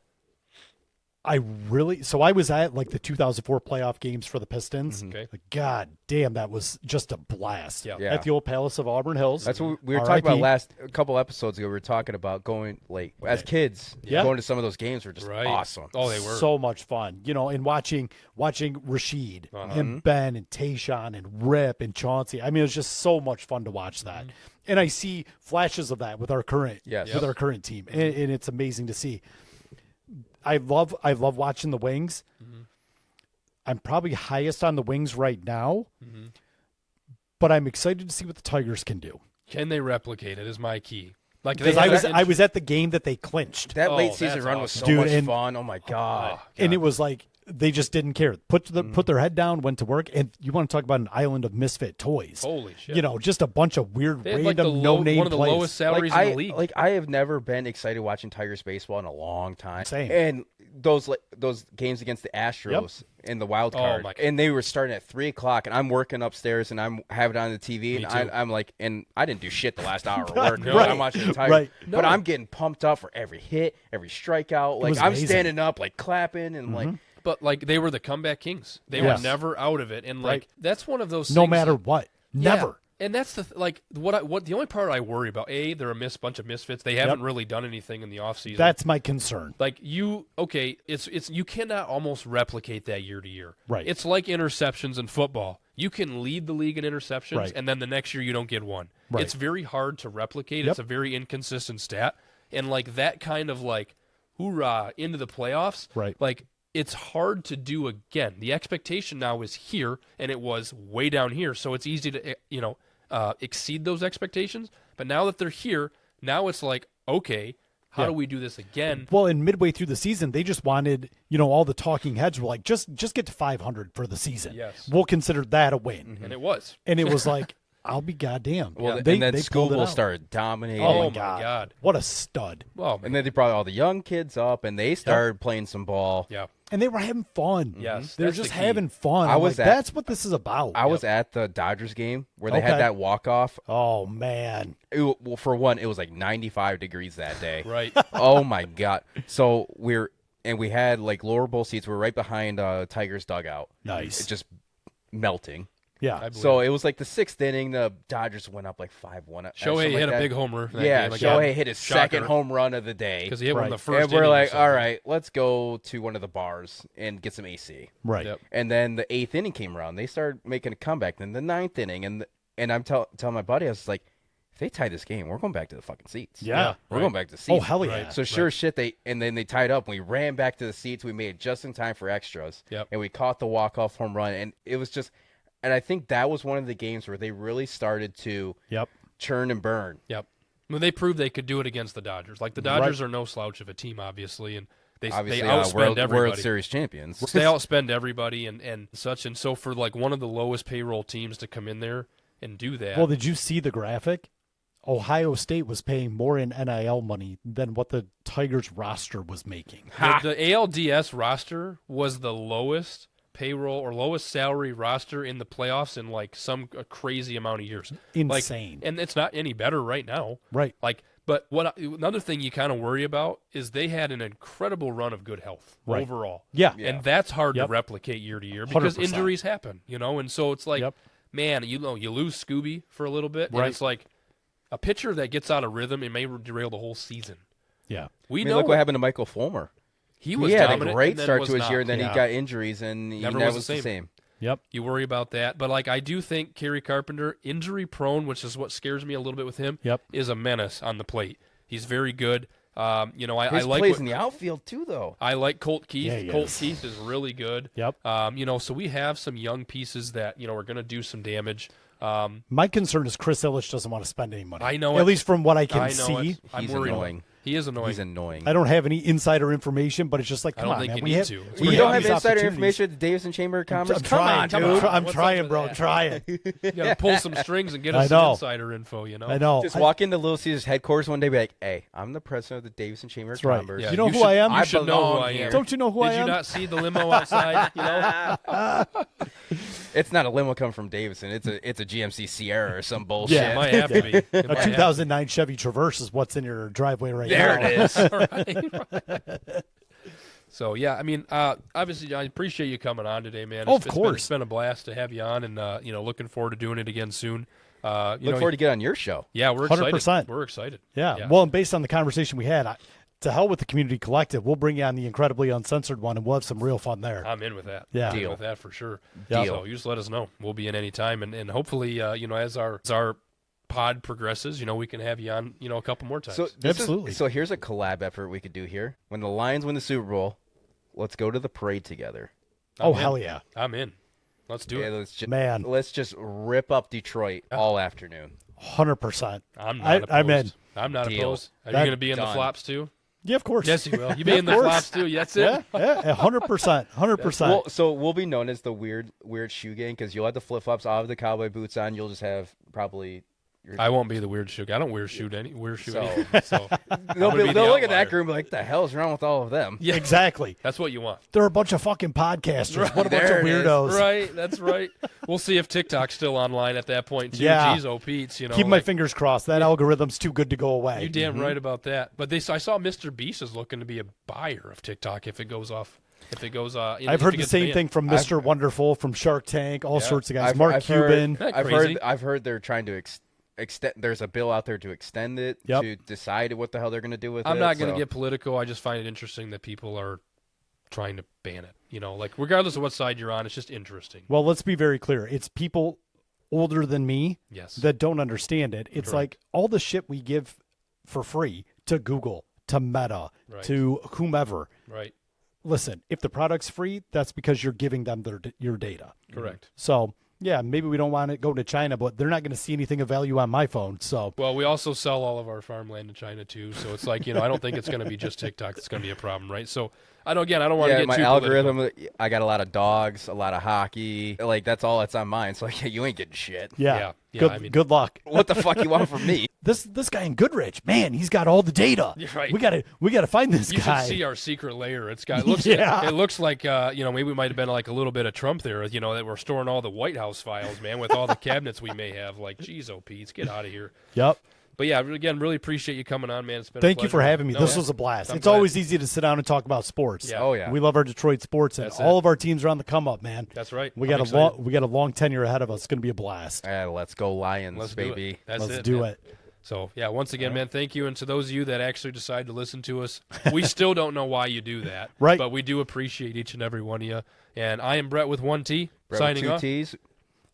I was at like the 2004 playoff games for the Pistons. Okay. Like, God damn, that was just a blast. Yeah. Yeah. At the old Palace of Auburn Hills. That's what we were talking about RIP. a couple episodes ago. We were talking about going like as kids, Yeah. going to some of those games were just Right. awesome. Oh, they were. So much fun, and watching Rashid Uh-huh. and Ben and Tayshawn and Rip and Chauncey. I mean, it was just so much fun to watch that. And I see flashes of that with our current Yes. with our current team, and it's amazing to see. I love watching the Wings. I'm probably highest on the Wings right now, but I'm excited to see what the Tigers can do. Can they replicate it? Is my key. Like Because I was at the game that they clinched, That Oh, late season that's run was so awesome. Dude, much and- fun. Oh my god. and it was like they just didn't care. Put their head down, went to work, and you want to talk about an island of misfit toys? Holy shit. Just a bunch of weird, They had random, like the no-name one of the plays. lowest salaries in the league. I have never been excited watching Tigers baseball in a long time. Same. And those games against the Astros in the wild card, my God. and they were starting at 3:00, and I'm working upstairs, and I'm having it on the TV, and too. I'm like, and I didn't do shit the last hour of work. No. I'm watching the Tigers, Right. but No. I'm getting pumped up for every hit, every strikeout. Like was I'm amazing. standing up, like clapping, and like. But like they were the comeback kings. They Yes. were never out of it, and like Right. that's one of those. No things matter that- what, Yeah. never. And that's the what the only part I worry about. They're a bunch of misfits. They haven't really done anything in the offseason. That's my concern. Like it's you cannot almost replicate that year to year. Right. It's like interceptions in football. You can lead the league in interceptions, Right. and then the next year you don't get one. Right. It's very hard to replicate. Yep. It's a very inconsistent stat, and like that kind of like hoorah into the playoffs. Right. Like it's hard to do again. The expectation now is here, and it was way down here, so it's easy to exceed those expectations. But now that they're here, now it's like, okay, how Yeah. do we do this again? Well, and midway through the season, they just wanted, all the talking heads were like, just get to 500 for the season. Yes. We'll consider that a win. And it was. And it was like, I'll be goddamn. Well, They- and then they pulled it Scooble out. started dominating. Oh, Oh, my my God. God. What a stud. Well, And then they brought all the young kids up, and they started playing some ball. yeah. And they were having fun. Yes, They were that's the just key. having fun. I I'm was like, at- that's what this is about. I was at the Dodgers game where they Okay. had that walk off. Oh, man. Well, for one, it was like 95 degrees that day. Right. Oh my god! So we had like lower bowl seats. We're right behind Tigers dugout. Nice. It's just melting. Yeah. I believe So it was like the 6th inning. The Dodgers went up like 5-1. Shohei hit a big homer. that Yeah, game. Like, Shohei hit his shocker. second home run of the day. Because he hit one in the Right. first And we're inning or like, something. all right, let's go to one of the bars and get some AC. Right. Yep. And then the 8th inning came around. They started making a comeback. Then the 9th inning, and I'm telling my buddy, I was like, if they tie this game, we're going back to the fucking seats. Yeah. We're Right. going back to the seats. Oh, hell yeah. Right. So sure as shit, then they tied up. And we ran back to the seats. We made it just in time for extras. Yep. And we caught the walk-off home run. And it was just, and I think that was one of the games where they really started to Yep. churn and burn. Yep. Well, they proved they could do it against the Dodgers. Like the Dodgers are no slouch of a team, obviously, and they Obviously, outspend World everybody. Series champions. They outspend everybody and such. And so for like one of the lowest payroll teams to come in there and do that, Well, did you see the graphic? Ohio State was paying more in NIL money than what the Tigers roster was making. the ALDS roster was the lowest payroll or lowest salary roster in the playoffs in like some crazy amount of years. Insane. Like, and it's not any better right now. Right. Like, but another thing you kind of worry about is they had an incredible run of good health Right. overall. Yeah. Yeah. And that's hard Yep. to replicate year to year because 100%. injuries happen, and so it's like, Yep. man, you lose Scooby for a little bit, and Right. it's like a pitcher that gets out of rhythm, it may derail the whole season. Yeah. We I mean, know look what happened to Michael Fulmer. he was He had dominant a great and then start was to his not. year, and then Yeah. he got injuries, and Never that was was the the same. same. Yep. You worry about that, but like I do think Kerry Carpenter, injury prone, which is what scares me a little bit with him, Yep. is a menace on the plate. He's very good. I His like plays what, in the outfield too, though. I like Colt Keith. Yeah, he Colt is. Keith is really good. Yep. So we have some young pieces that are going to do some damage. My concern is Chris Illich doesn't want to spend any money. I know At it. least from what I I can know see. it. I'm He's worried. annoying. He is annoying. He's annoying. I don't have any insider information, but it's just like, I come don't on, think man. you We need have, to. we You We don't have have these insider opportunities. information at the Davidson Chamber of Commerce? I'm Come trying, on, come dude. on. I'm What's trying, up with bro. that? Trying. You got to pull some strings and get I us some know. insider info. I know. Just I- walk into Little Caesars headquarters one day, and be like, "Hey, I'm the president of the Davidson Chamber of That's right. Commerce. Yeah, You know who should- I am? You I should know who belong I here. am. Don't you know who I Did am? you not see the limo outside? It's not a limo coming from Davidson. It's a GMC Sierra or some bullshit. It might have to be. It A might have to 2009 Chevy Traverse is what's in your driveway right There now. it is. be. Right. So yeah, I mean, obviously, I appreciate you coming on today, man. Oh, of It's course. been a blast to have you on, and looking forward to doing it again soon. Look forward to get on your show. Yeah, we're excited. 100%. We're excited. Yeah. Well, and based on the conversation we had, to hell with the Community Collective. We'll bring you on the Incredibly Uncensored one, and we'll have some real fun there. I'm in with that. Yeah. I'm in Deal. with that for sure. Yeah. So you just let us know. We'll be in any time, and hopefully, as our pod progresses, we can have you on, a couple more times. So Absolutely. So here's a collab effort we could do here. When the Lions win the Super Bowl, let's go to the parade together. Oh, hell yeah. I'm in. Let's do Yeah, it. Man. let's just rip up Detroit all afternoon. 100%. I'm not opposed. I'm in. I'm not Deal. opposed. Are you That- going to be in the Done. flops too? Yeah, of course. Yes, you will. You be in the course. flops too. That's it. Yeah, 100%. 100%. Well, so we'll be known as the weird shoe gang because you'll have the flip flops, I'll have the cowboy boots on. You'll just have probably. I won't be the weird shoe guy. I don't wear shoe anything. So- So They'll I'm gonna be the look at that outlier. group and be like, "The hell's wrong with all of them?" Yeah, Exactly. that's what you want. They're a bunch of fucking podcasters. What a bunch There of it is. weirdos. Right, that's right. We'll see if TikTok's still online at that point too. Yeah. Jeez, oh Pete's, Keep my fingers crossed. That algorithm's too good to go away. You damn right about that. But I saw Mr. Beast is looking to be a buyer of TikTok if it goes off. If it goes, I've heard the same thing from Mr. Wonderful, from Shark Tank, all sorts of guys. Mark Cuban. Isn't that I've crazy? heard they're trying to extend. There's a bill out there to extend it Yep. to decide what the hell they're going to do with it. I'm not going to so- get political. I just find it interesting that people are trying to ban it. Regardless of what side you're on, it's just interesting. Well, let's be very clear. It's people older than me Yes. that don't understand it. It's Correct. like all the shit we give for free to Google, to Meta, Right. to whomever. Right. Listen, if the product's free, that's because you're giving them your data. Correct. So, yeah, maybe we don't want it going to China, but they're not going to see anything of value on my phone. So, Well, we also sell all of our farmland in China too, so it's like I don't think it's going to be just TikTok that's going to be a problem, right? So I don't want to Yeah, get my too algorithm. political. I got a lot of dogs, a lot of hockey. Like that's all that's on mine. So like, you ain't getting shit. yeah, Yeah, good, I mean- good luck. What the fuck you want from me? This guy in Goodrich, man, he's got all the data. You're right. We gotta find this You guy. should see our secret layer. It looks Yeah. it looks like maybe we might have been like a little bit of Trump there, that we're storing all the White House files, man, with all the cabinets we may have. Like, geez, oh Pete, get out of here. Yep. But yeah, again, really appreciate you coming on, man. It's been a Thank you for pleasure. having me. No, This yeah. was a blast. I'm It's glad. always easy to sit down and talk about sports. Yeah. Oh yeah. We love our Detroit sports, and That's all it. of our teams are on the come up, man. That's right. We I'm got excited. we got a long tenure ahead of us. It's going to be a blast. Let's go Lions, Let's do baby. it. That's Let's it, do man. it. So yeah, once again, man, thank you, and to those of you that actually decide to listen to us, we still don't know why you do that, Right. But we do appreciate each and every one of you. And I am Brett with 1T, Brett with signing 2 off, T's.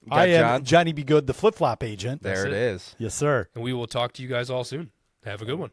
You I got am John. Johnny B. Good, the flip flop agent. There That's it it. is. Yes, sir. and we will talk to you guys all soon. Have a good one.